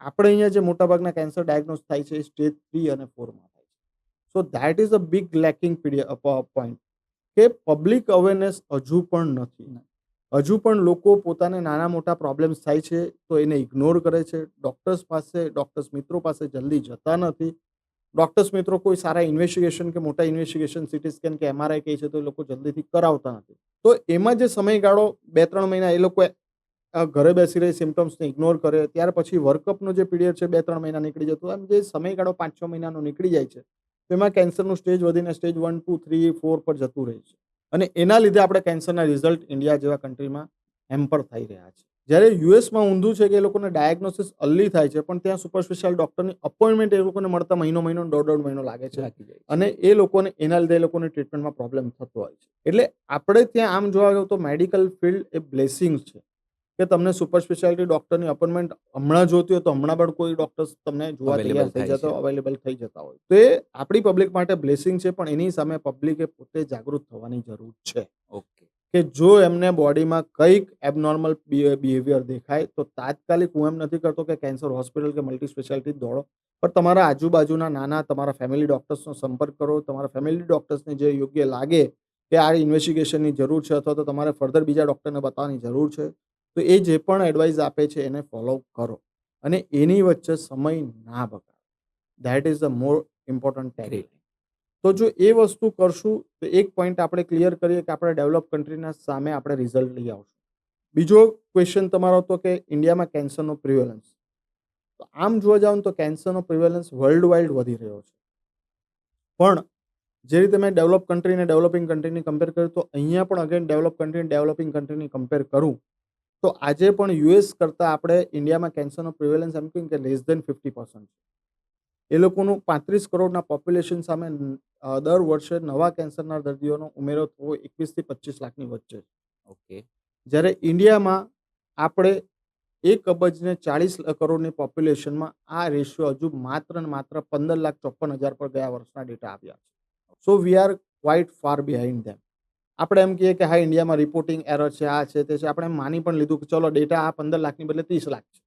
આપણે અહીંયા જે મોટાભાગના કેન્સર ડાયગ્નોસ થાય છે એ સ્ટેજ 3 અને 4માં થાય છે. So that is a big lacking point, કે પબ્લિક અવેરનેસ હજુ પણ નથી. હજુ પણ લોકો પોતાને નાના મોટા પ્રોબ્લેમ્સ થાય છે તો એને ઇગ્નોર કરે છે. ડૉક્ટર્સ મિત્રો પાસે જલ્દી જતા નથી. ડૉક્ટર્સ મિત્રો કોઈ સારા ઇન્વેસ્ટિગેશન કે મોટા ઇન્વેસ્ટિગેશન, સિટી સ્કેન કે MRI કહે છે તો એ લોકો જલ્દીથી કરાવતા નથી. તો એમાં જે સમયગાળો 2-3 મહિના એ લોકો ઘરે બેસી રહી સિમ્ટમ્સને ઇગ્નોર કરે, ત્યાર પછી વર્કઅપનો જે પીરિયડ છે 2-3 મહિના નીકળી જતો, એમ જે સમયગાળો 5-6 મહિનાનો નીકળી જાય છે તો એમાં કેન્સરનું સ્ટેજ વધીને સ્ટેજ 1, 2, 3, 4 પર જતું રહે છે. અને એના લીધે આપણે કેન્સરના રિઝલ્ટ ઇન્ડિયા જેવા કન્ટ્રીમાં હેમ્પર થઈ રહ્યા છે. જ્યારે યુએસમાં ઊંધું છે કે એ લોકોને ડાયગ્નોસિસ અર્લી થાય છે, પણ ત્યાં સુપર સ્પેશિયાલ ડૉક્ટરની અપોઇન્ટમેન્ટ એ લોકોને મળતા મહિનો, 1.5 મહિનો લાગે છે અને એ લોકોને એના લીધે એ લોકોને ટ્રીટમેન્ટમાં પ્રોબ્લેમ થતો હોય છે. એટલે આપણે ત્યાં આમ જોવા જાવ તો મેડિકલ ફિલ્ડ એ બ્લેસિંગ છે કે તમને સુપર સ્પેશિયાલિટી ડૉક્ટરની અપોઇન્ટમેન્ટ હમણાં જોતી હોય તો હમણાં પણ કોઈ ડૉક્ટર્સ તમને જોવા તૈયાર થઈ જતા, અવેલેબલ થઈ જતા હોય. તો એ આપણી પબ્લિક માટે બ્લેસિંગ છે, પણ એની સામે પબ્લિકે પોતે જાગૃત થવાની જરૂર છે. ઓકે, કે જો એમને બોડીમાં કંઈક એબનોર્મલ બિહેવિયર દેખાય તો તાત્કાલિક, હું એમ નથી કરતો કે કેન્સર હોસ્પિટલ કે મલ્ટી સ્પેશિયાલિટી દોડો, પણ તમારા આજુબાજુના નાના તમારા ફેમિલી ડૉક્ટર્સનો સંપર્ક કરો. તમારા ફેમિલી ડૉક્ટર્સને જે યોગ્ય લાગે કે આ ઇન્વેસ્ટિગેશનની જરૂર છે અથવા તો તમારે ફર્ધર બીજા ડૉક્ટરને બતાવવાની જરૂર છે, તો એ જે પણ એડવાઇસ આપે છે એને ફોલો કરો અને એની વચ્ચે સમય ના બગાડો. That is the more important tag. તો જો એ વસ્તુ કરશું તો એક પોઈન્ટ આપણે ક્લિયર કરીએ કે આપણે ડેવલપ કન્ટ્રીના સામે આપણે રિઝલ્ટ લઈ આવશું. બીજો ક્વેશ્ચન તમારો હતો કે ઇન્ડિયામાં કેન્સરનો પ્રિવેલન્સ. તો આમ જોવા જાવ તો કેન્સરનો પ્રિવેલન્સ વર્લ્ડ વાઇડ વધી રહ્યો છે. પણ જે રીતે મેં ડેવલપ કન્ટ્રી અને ડેવલપિંગ કન્ટ્રીની કમ્પેર કર્યું, તો અહીંયા પણ અગેન ડેવલપ કન્ટ્રી અને ડેવલપિંગ કન્ટ્રીની કમ્પેર કરું તો આજે પણ યુએસ કરતાં આપણે ઇન્ડિયામાં કેન્સરનો પ્રિવેલન્સ એમ કહ્યું કે લેસ દેન 50% છે. એ લોકોનું 35 કરોડના પોપ્યુલેશન સામે દર વર્ષે નવા કેન્સરના દર્દીઓનો ઉમેરો થવો 21 થી 25 લાખની વચ્ચે છે. ઓકે. જ્યારે ઇન્ડિયામાં આપણે 1 અબજ ને 40 કરોડની પોપ્યુલેશનમાં આ રેશિયો હજુ માત્ર ને માત્ર 15,54,000 પર ગયા વર્ષના ડેટા આવ્યા છે. So we are quite far behind them. આપણે એમ કહીએ કે હા ઇન્ડિયામાં રિપોર્ટિંગ એરર છે, આ છે તે છે, આપણે એમ માની પણ લીધું કે ચલો ડેટા આ 15 લાખની બદલે 30 લાખ છે.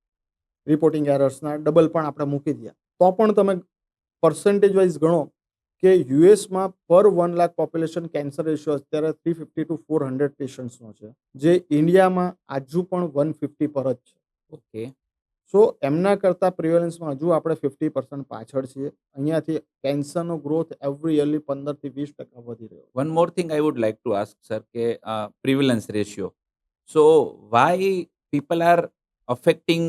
રિપોર્ટિંગ એરર્સના ડબલ પણ આપણે મૂકી દઈએ. તો પણ તમે પર્સન્ટેજ વાઇઝ ગણો કે યુએસમાં પર 1 લાખ પોપ્યુલેશન કેન્સર રેશિયો અત્યારે 350 to 400 પેશન્ટ્સનો છે, જે ઇન્ડિયામાં હજુ પણ 150 પર જ છે. ઓકે. સો એમના કરતાં પ્રિવેલન્સમાં હજુ આપણે 50% પાછળ છીએ. અહીંયાથી કેન્સરનો ગ્રોથ એવરી યરલી 15 થી 20% વધી રહ્યો છે. One more thing I would like to ask, sir, કે prevalence ratio. So why people are affecting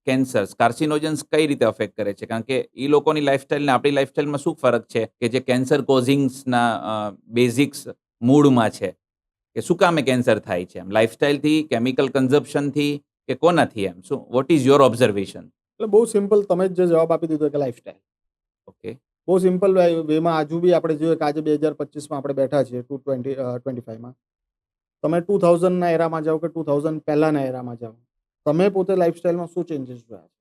cancers, carcinogens કઈ રીતે અફેક્ટ કરે છે? કારણ કે એ લોકોની લાઈફસ્ટાઈલ ને આપણી લાઈફસ્ટાઈલમાં શું ફરક છે કે જે કેન્સર કોઝિંગ્સના બેઝિક્સ મૂળમાં છે, કે શું કામે કેન્સર થાય છે? એમ લાઈફસ્ટાઈલથી, કેમિકલ કન્ઝપ્શનથી, કે કોનાથી? એમ શું, વોટ ઇઝ યોર ઓબ્ઝર્વેશન? એટલે બહુ સિમ્પલ, તમે જે જવાબ આપી દીધો કે લાઈફસ્ટાઈલ. ઓકે. બહુ સિમ્પલ વેમાં હજુ બી આપણે જોઈએ કે આજે 2025માં આપણે બેઠા છીએ 2025માં. તમે 2000ના એરામાં જાઓ કે 2000 પહેલાના એરામાં જાઓ, તમે પોતે લાઈફસ્ટાઈલમાં શું ચેન્જીસ જોયા છે?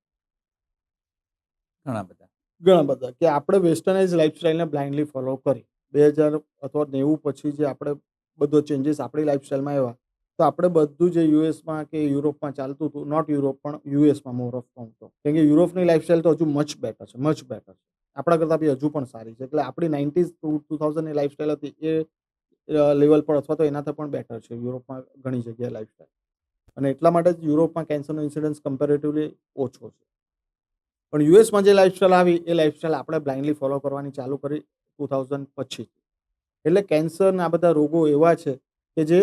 ઘણા બધા. ઘણા બધા. કે આપણે વેસ્ટર્નાઇઝ લાઈફસ્ટાઈલને બ્લાઇન્ડલી ફોલો કરી 2000 અથવા 90 પછી જે આપણે બધો ચેન્જીસ આપણી લાઈફસ્ટાઈલમાં આવ્યા, તો આપણે બધું જે યુએસમાં કે યુરોપમાં ચાલતું હતું, નોટ યુરોપ પણ યુએસમાં મોર ઓફ કહું તો, કેમ કે યુરોપની લાઈફસ્ટાઈલ તો હજુ મચ બેટર છે, મચ બેટર છે. આપણા કરતાં બી હજુ પણ સારી છે. એટલે આપણી 90s 2000ની લાઈફસ્ટાઈલ હતી એ લેવલ પર અથવા તો એનાથી પણ બેટર છે યુરોપમાં ઘણી જગ્યાએ લાઈફસ્ટાઈલ. અને એટલા માટે જ યુરોપમાં કેન્સરનો ઇન્સિડન્સ કમ્પેરેટિવલી ઓછો છે. પણ યુએસમાં જે લાઈફસ્ટાઈલ આવી એ લાઈફસ્ટાઈલ આપણે બ્લાઇન્ડલી ફોલો કરવાની ચાલુ કરી 2000 પછી. એટલે કેન્સરના આ બધા રોગો એવા છે કે જે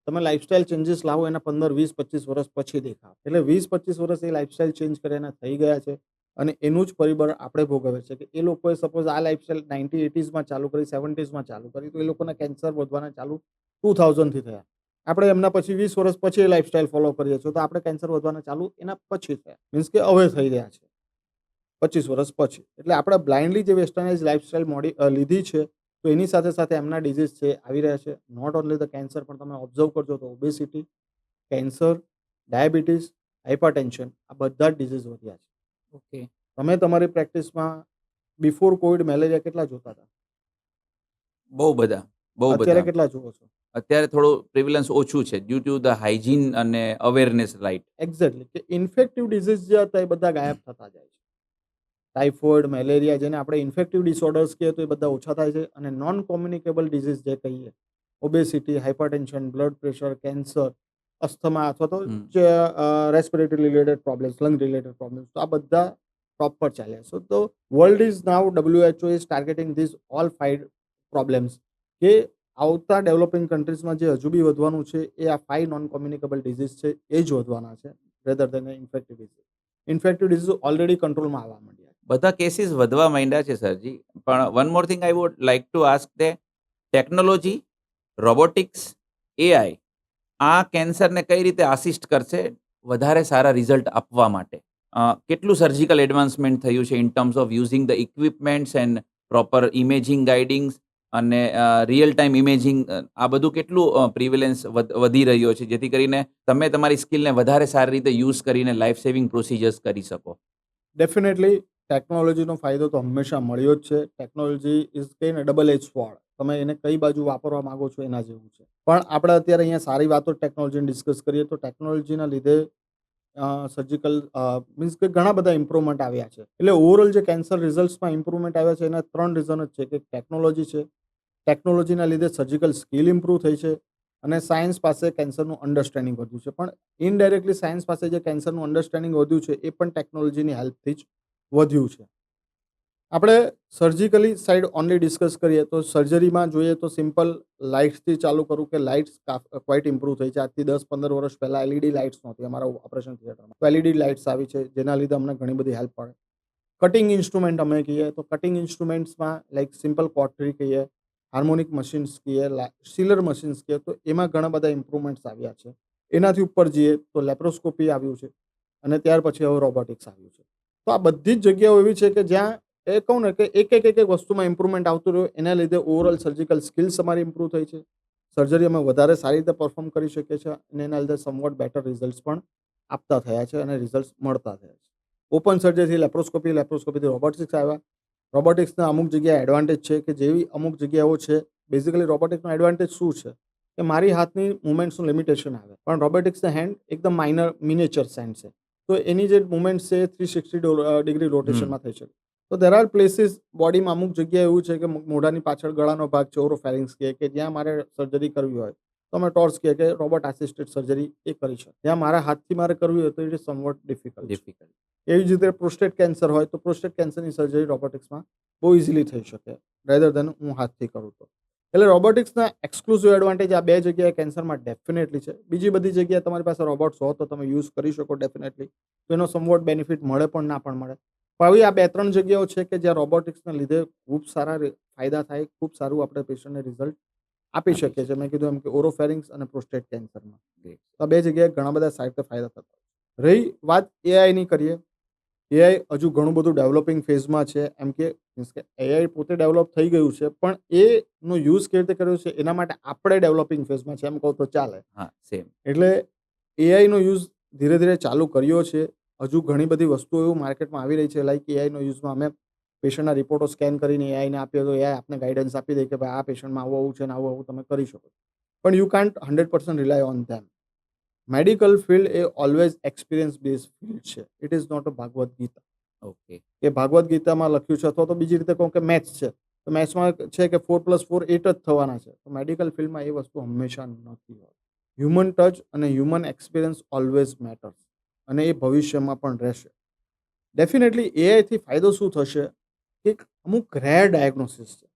તમે લાઈફસ્ટાઈલ ચેન્જીસ લાવો એના 15, 20, 25 વર્ષ પછી દેખાવ. એટલે 20-25 વર્ષ એ લાઈફસ્ટાઈલ ચેન્જ કર્યાના થઈ ગયા છે. અને એનું જ પરિબળ આપણે ભોગવે છે કે એ લોકોએ સપોઝ આ લાઈફસ્ટાઈલ 90-80sમાં ચાલુ કરી, 70sમાં ચાલુ કરી, તો એ લોકોના કેન્સર વધવાના ચાલુ 2000થી થયા. આપણે એમના પછી 20 વર્ષ પછી એ લાઈફસ્ટાઈલ ફોલો કરીએ છીએ, તો આપણે કેન્સર વધવાના ચાલુ એના પછી થયા. મીન્સ કે હવે થઈ રહ્યા છે 25 વર્ષ પછી. એટલે આપણે બ્લાઇન્ડલી જે વેસ્ટર્નાઇઝ લાઈફસ્ટાઈલ લીધી છે, તો એની સાથે સાથે એમના ડિઝીઝ છે આવી રહ્યા છે. નોટ ઓનલી ધ કેન્સર, પણ તમે ઓબ્ઝર્વ કરજો તો ઓબેસિટી, કેન્સર, ડાયાબિટીસ, હાઇપરટેન્શન, આ બધા જ ડિઝીઝ વધ્યા છે. ઓકે. તમે તમારી પ્રેક્ટિસમાં બિફોર કોવિડ મેલેરિયા કેટલા જોતા હતા? બહુ બધા, બહુ અત્યારે બધા. કેટલા જુઓ છો? અત્યારે થોડું પ્રિવિલન્સ ઓછું છે ડ્યુ ટુ ધ હાઇજીન અને અવેરનેસ, રાઈટ? એક્ઝેક્ટલી. કે ઇન્ફેક્ટિવ ડિઝીઝ જે હતા એ બધા ગાયબ થતા જાય છે. ટાઇફોઇડ, મેલેરિયા, જેને આપણે ઇન્ફેક્ટિવ ડિસઓર્ડર્સ કહીએ તો એ બધા ઓછા થાય છે. અને નોન કોમ્યુનિકેબલ ડિઝીઝ જે કહીએ, obesity, hypertension, blood pressure, cancer, asthma અથવા તો જે respiratory related problems, lung related problems, તો આ બધા ટોપ પર ચાલ્યા. સો તો world is now WHO is targeting this all 5 problems, કે આવતા ડેવલપિંગ કન્ટ્રીઝમાં જે હજુ બી વધવાનું છે એ આ 5 નોન કોમ્યુનિકેબલ ડિઝીઝ છે એ જ વધવાના છે, rather than infective disease. Infective disease already કંટ્રોલમાં આવવા માંડ્યા છે. બધા કેસીસ વધવા માંડ્યા છે સરજી. પણ one more thing I would like to ask they, technology, robotics, AI આ કેન્સરને કઈ રીતે આસિસ્ટ કરશે વધારે સારા રિઝલ્ટ આપવા માટે? કેટલું સર્જિકલ એડવાન્સમેન્ટ થયું છે in terms of using the equipments and proper imaging guidings અને રિયલ ટાઈમ ઇમેજિંગ, આ બધું કેટલું પ્રિવેલન્સ વધી રહ્યો છે જેથી કરીને તમે તમારી સ્કિલને વધારે સારી રીતે યુઝ કરીને લાઈફ સેવિંગ પ્રોસિજર્સ કરી શકો? ડેફિનેટલી ટેકનોલોજીનો ફાયદો તો હંમેશા મળ્યો જ છે. ટેકનોલોજી ઇઝ કહીને ડબલ એજ સ્વોર્ડ. તમે એને કઈ બાજુ વાપરવા માંગો છો એના જેવું છે. પણ આપણે અત્યારે અહીંયા સારી વાતો ટેકનોલોજીની ડિસ્કસ કરીએ તો ટેકનોલોજીના લીધે સર્જિકલ મીન્સ કે ઘણા બધા ઇમ્પ્રુવમેન્ટ આવ્યા છે. એટલે ઓવરઓલ જે કેન્સર રિઝલ્ટ્સમાં ઇમ્પ્રુવમેન્ટ આવ્યા છે એના 3 રીઝન જ છે કે ટેકનોલોજી છે, ટેકનોલોજીના લીધે સર્જિકલ સ્કિલ ઇમ્પ્રૂવ થઈ છે, અને સાયન્સ પાસે કેન્સરનું અન્ડરસ્ટેન્ડિંગ વધ્યું છે. પણ ઇનડાયરેક્ટલી સાયન્સ પાસે જે કેન્સરનું અન્ડરસ્ટેન્ડિંગ વધ્યું છે એ પણ ટેકનોલોજીની હેલ્પથી જ વધ્યું છે. આપણે સર્જિકલી સાઈડ ઓનલી ડિસ્કસ કરીએ તો સર્જરીમાં જોઈએ તો સિમ્પલ લાઇટ્સથી ચાલુ કરું કે લાઇટ્સ ક્વાઇટ ઇમ્પ્રૂવ થઈ છે. આજથી 10-15 વર્ષ પહેલાં એલઈડી લાઇટ્સ નહોતી અમારા ઓપરેશન થિયેટરમાં. તો એલઈડી લાઇટ્સ આવી છે, જેના લીધે અમને ઘણી બધી હેલ્પ મળે. કટિંગ ઇન્સ્ટ્રુમેન્ટ અમે કહીએ તો કટિંગ ઇન્સ્ટ્રુમેન્ટ્સમાં લાઈક સિમ્પલ પોટરી કહીએ, હાર્મોનિક મશીન્સ કહીએ, સીલર મશીન્સ કહીએ, તો એમાં ઘણા બધા ઇમ્પ્રુવમેન્ટ્સ આવ્યા છે. એનાથી ઉપર જઈએ તો લેપ્રોસ્કોપી આવ્યું છે અને ત્યાર પછી હવે રોબોટિક્સ આવ્યું છે. તો આ બધી જ જગ્યાઓ એવી છે કે જ્યાં એ કહું ને કે એક વસ્તુમાં ઇમ્પ્રુવમેન્ટ આવતું રહ્યું, એના લીધે ઓવરઓલ સર્જિકલ સ્કિલ્સ અમારી ઇમ્પ્રૂવ થઈ છે. સર્જરી અમે વધારે સારી રીતે પરફોર્મ કરી શકીએ છીએ અને એના લીધે સમવોટ બેટર રિઝલ્ટ્સ પણ આપતા થયા છે અને રિઝલ્ટ્સ મળતા થયા છે. ઓપન સર્જરીથી લેપ્રોસ્કોપીથી રોબોટિક્સ આવ્યા. રોબોટિક્સના અમુક જગ્યાએ એડવાન્ટેજ છે કે જેવી અમુક જગ્યાઓ છે. બેઝિકલી રોબોટિક્સનો એડવાન્ટેજ શું છે કે મારી હાથની મુવમેન્ટ્સનું લિમિટેશન આવે, પણ રોબોટિક્સના હેન્ડ એકદમ માઇનર મિનિએચર હેન્ડ છે. તો એની જે મુવમેન્ટ છે 360 ડિગ્રી રોટેશનમાં થઈ શકે. તો દેર આર પ્લેસીસ બોડીમાં અમુક જગ્યાએ એવું છે કે મોઢાની પાછળ ગળાનો ભાગ છે, ઓરોફેરિંગ્સ કહે કે જ્યાં મારે સર્જરી કરવી હોય તો અમે ટોર્ચ કહે કે રોબોટ આસિસ્ટેડ સર્જરી એ કરી શકે. ત્યાં મારા હાથથી મારે કરવી હોય તો ઇટ ઇઝ સમવોટ ડિફિકલ્ટ. એવી જ રીતે પ્રોસ્ટેટ કેન્સર હોય તો પ્રોસ્ટેટ કેન્સરની સર્જરી રોબોટિક્સમાં બહુ ઇઝીલી થઈ શકે રેધર દેન હું હાથથી કરું તો. એટલે રોબોટિક્સના એક્સક્લુઝિવ એડવાન્ટેજ આ બે જગ્યાએ કેન્સરમાં ડેફિનેટલી છે. બીજી બધી જગ્યાએ તમારી પાસે રોબોટ્સ હો તો તમે યુઝ કરી શકો ડેફિનેટલી, તો એનો સમવોટ બેનિફિટ મળે પણ ના પણ મળે. પણ આવી આ 2-3 જગ્યાઓ છે કે જ્યાં રોબોટિક્સના લીધે ખૂબ સારા ફાયદા થાય, ખૂબ સારું આપણે પેશન્ટને રિઝલ્ટ આપી શકીએ છીએ. મેં કીધું એમ કે ઓરોફેરિંગ્સ અને પ્રોસ્ટેટ કેન્સરમાં આ બે જગ્યાએ ઘણા બધા સારી ફાયદા થતા હોય. રહી વાત એઆઈની કરીએ, એઆઈ હજુ ઘણું બધું ડેવલપિંગ ફેઝમાં છે. એમ કે મીન્સ કે એઆઈ પોતે ડેવલપ થઈ ગયું છે, પણ એનો યુઝ કેવી રીતે કર્યો છે એના માટે આપણે ડેવલપિંગ ફેઝમાં છે એમ કહું તો ચાલે. એટલે એઆઈનો યુઝ ધીરે ધીરે ચાલુ કર્યો છે. હજુ ઘણી બધી વસ્તુઓ એવું માર્કેટમાં આવી રહી છે, લાઈક એઆઈનો યુઝમાં અમે પેશન્ટના રિપોર્ટો સ્કેન કરીને એઆઈને આપીએ તો એઆઈ આપને ગાઈડન્સ આપી દે કે ભાઈ આ પેશન્ટમાં આવું છે ને આવું તમે કરી શકો. પણ you can't 100% rely on them. Medical field એ ઓલવેઝ એક્સપિરિયન્સ બેઝ ફિલ્ડ છે. It is not a Bhagavad Gita. કે ભાગવત ગીતામાં લખ્યું છે, અથવા તો બીજી રીતે કહું કે મેથ્સ છે તો મેથ્સમાં છે કે 4+4 8 જ થવાના છે. તો મેડિકલ ફિલ્ડમાં એ વસ્તુ હંમેશા નથી હોતી. હ્યુમન ટચ અને હ્યુમન એક્સપિરિયન્સ ઓલવેઝ મેટર્સ, અને એ ભવિષ્યમાં પણ રહેશે. ડેફિનેટલી એઆઈથી ફાયદો શું થશે કે અમુક રેર ડાયગ્નોસિસ છે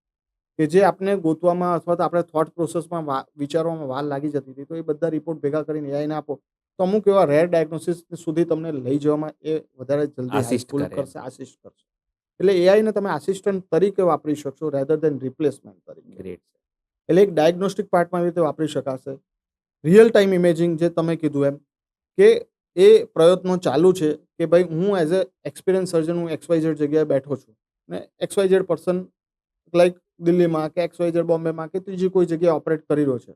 કે જે આપણે ગોતવામાં અથવા તો આપણે થોટ પ્રોસેસમાં વિચારવામાં વાર લાગી જતી હતી, તો એ બધા રિપોર્ટ ભેગા કરીને એઆઈને આપો તો અમુક એવા રેર ડાયગ્નોસિસ સુધી તમને લઈ જવામાં એ વધારે જલ્દી હેલ્પફુલ કરશે, આસિસ્ટ કરશે. એટલે એઆઈને તમે આસિસ્ટન્ટ તરીકે વાપરી શકશો રેધર દેન રિપ્લેસમેન્ટ તરીકે. એટલે એક ડાયગ્નોસ્ટિક પાર્ટમાં રીતે વાપરી શકાશે. રિયલ ટાઈમ ઇમેજિંગ જે તમે કીધું એમ કે એ પ્રયત્નો ચાલુ છે કે ભાઈ હું એઝ અ એક્સપિરિયન્સ સર્જન હું XYZ જગ્યાએ બેઠો છું ને XYZ પર્સન લાઈક દિલ્હીમાં કે XYZ બોમ્બેમાં કે ત્રીજી કોઈ જગ્યાએ ઓપરેટ કરી રહ્યો છે.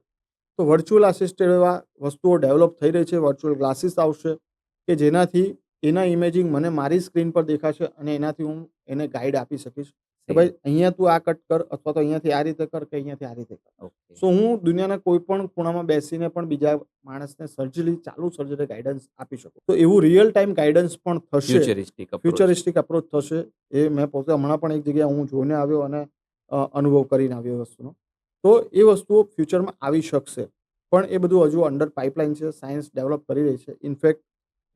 તો વર્ચ્યુઅલ આસિસ્ટેડ એવા વસ્તુઓ ડેવલપ થઈ રહી છે. વર્ચ્યુઅલ ગ્લાસીસ આવશે કે જેનાથી એના ઇમેજિંગ મને મારી સ્ક્રીન પર દેખાશે અને એનાથી હું એને ગાઈડ આપી શકીશ કે ભાઈ અહીંયા તું આ કટ કર, અથવા તો અહીંયાથી આ રીતે કર કે અહીંયાથી આ રીતે કર. સો હું દુનિયાના કોઈ પણ ખૂણામાં બેસીને પણ બીજા માણસને ચાલુ સર્જરી ગાઈડન્સ આપી શકું. તો એવું રિયલ ટાઈમ ગાઈડન્સ પણ થશે, ફ્યુચરિસ્ટિક અપ્રોચ થશે. એ મેં પોતે હમણાં પણ એક જગ્યાએ હું જોઈને આવ્યો અને અનુભવ કરીને આવ્યો વસ્તુનો. તો એ વસ્તુઓ ફ્યુચરમાં આવી શકશે, પણ એ બધું હજુ અંડર પાઇપલાઇન છે. સાયન્સ ડેવલપ કરી રહી છે. ઇનફેક્ટ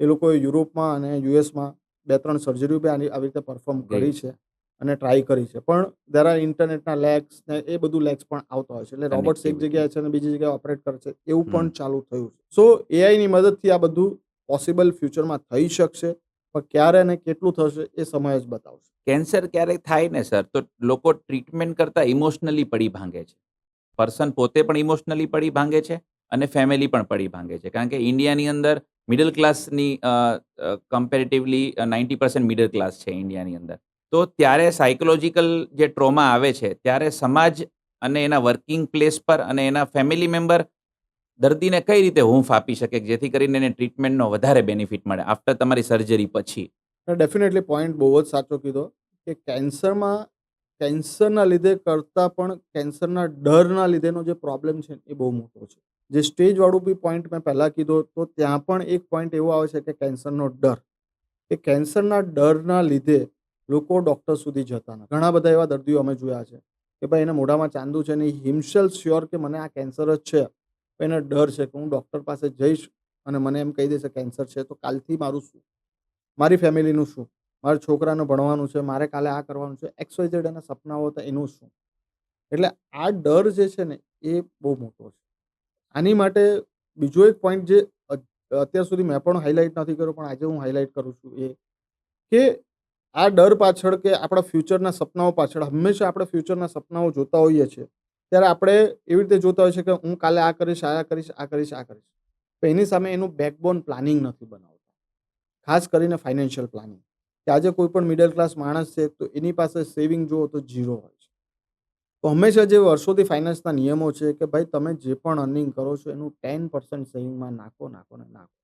એ લોકોએ યુરોપમાં અને યુએસમાં 2-3 સર્જરીઓ બી આવી રીતે પરફોર્મ કરી છે અને ટ્રાય કરી છે. પણ દેર આર ઇન્ટરનેટના લેગ્સ ને એ બધું લેગ્સ પણ આવતા હોય છે. એટલે રોબોટ્સ એક જગ્યાએ છે અને બીજી જગ્યાએ ઓપરેટ કરે છે, એવું પણ ચાલુ થયું છે. સો એઆઈની મદદથી આ બધું પોસિબલ ફ્યુચરમાં થઈ શકશે, પણ ક્યારે અને કેટલું થશે એ સમય જ બતાવશે. કેન્સર ક્યારેક થાય ને સર, તો લોકો ટ્રીટમેન્ટ કરતા ઇમોશનલી પડી ભાંગે છે. પર્સન પોતે પણ ઇમોશનલી પડી ભાંગે છે અને ફેમિલી પણ પડી ભાંગે છે. કારણ કે ઇન્ડિયાની અંદર મિડલ ક્લાસની કમ્પેરેટિવલી 90% મિડલ ક્લાસ છે ઇન્ડિયાની અંદર. તો ત્યારે સાયકોલોજીકલ જે ટ્રોમા આવે છે, ત્યારે સમાજ અને એના વર્કિંગ પ્લેસ પર અને એના ફેમિલી મેમ્બર દર્દીને કઈ રીતે હૂંફ આપી શકે જેથી કરીને એને ટ્રીટમેન્ટનો વધારે બેનિફિટ મળે આફ્ટર તમારી સર્જરી પછી? ડેફિનેટલી પોઈન્ટ બહુ જ સાચો કીધો કે કેન્સરના લીધે કરતાં પણ કેન્સરના ડરના લીધેનો જે પ્રોબ્લેમ છે એ બહુ મોટો છે. જે સ્ટેજવાળું બી પોઈન્ટ મેં પહેલાં કીધો, તો ત્યાં પણ એક પોઈન્ટ એવો આવે છે કે કેન્સરનો ડર. કે કેન્સરના ડરના લીધે લોકો ડૉક્ટર સુધી જતા નથી. ઘણા બધા એવા દર્દીઓ અમે જોયા છે કે ભાઈ એને મોઢામાં ચાંદુ છે ને હિમસેલ્ફ શ્યોર કે મને આ કેન્સર જ છે, એને ડર છે કે હું ડૉક્ટર પાસે જઈશ અને મને એમ કહી દેશે કેન્સર છે તો કાલથી મારું શું, મારી ફેમિલીનું શું. મારા છોકરાને ભણવાનું છે, મારે કાલે આ કરવાનું છે, XYZ એના સપનાઓ હતા એનું શું? એટલે આ ડર જે છે ને એ બહુ મોટો છે. આની માટે બીજો એક પોઈન્ટ જે અત્યાર સુધી મેં પણ હાઇલાઇટ નથી કર્યો, પણ આજે હું હાઇલાઇટ કરું છું એ કે આ ડર પાછળ કે આપણા ફ્યુચરના સપનાઓ પાછળ હંમેશા આપણે ફ્યુચરના સપનાઓ જોતા હોઈએ છીએ. ત્યારે આપણે એવી રીતે જોતા હોઈએ છીએ કે હું કાલે આ કરીશ, આ કરીશ, આ કરીશ, આ કરીશ. તો એની સામે એનું બેકબોન પ્લાનિંગ નથી બનાવતા. ખાસ કરીને ફાઇનાન્શિયલ પ્લાનિંગ. કે આજે કોઈ પણ મિડલ ક્લાસ માણસ છે તો એની પાસે સેવિંગ જુઓ તો ઝીરો હોય છે. તો હંમેશા જે વર્ષોથી ફાઇનાન્સના નિયમો છે કે ભાઈ તમે જે પણ અર્નિંગ કરો છો એનું 10% સેવિંગમાં નાખો, નાખો ને નાખો.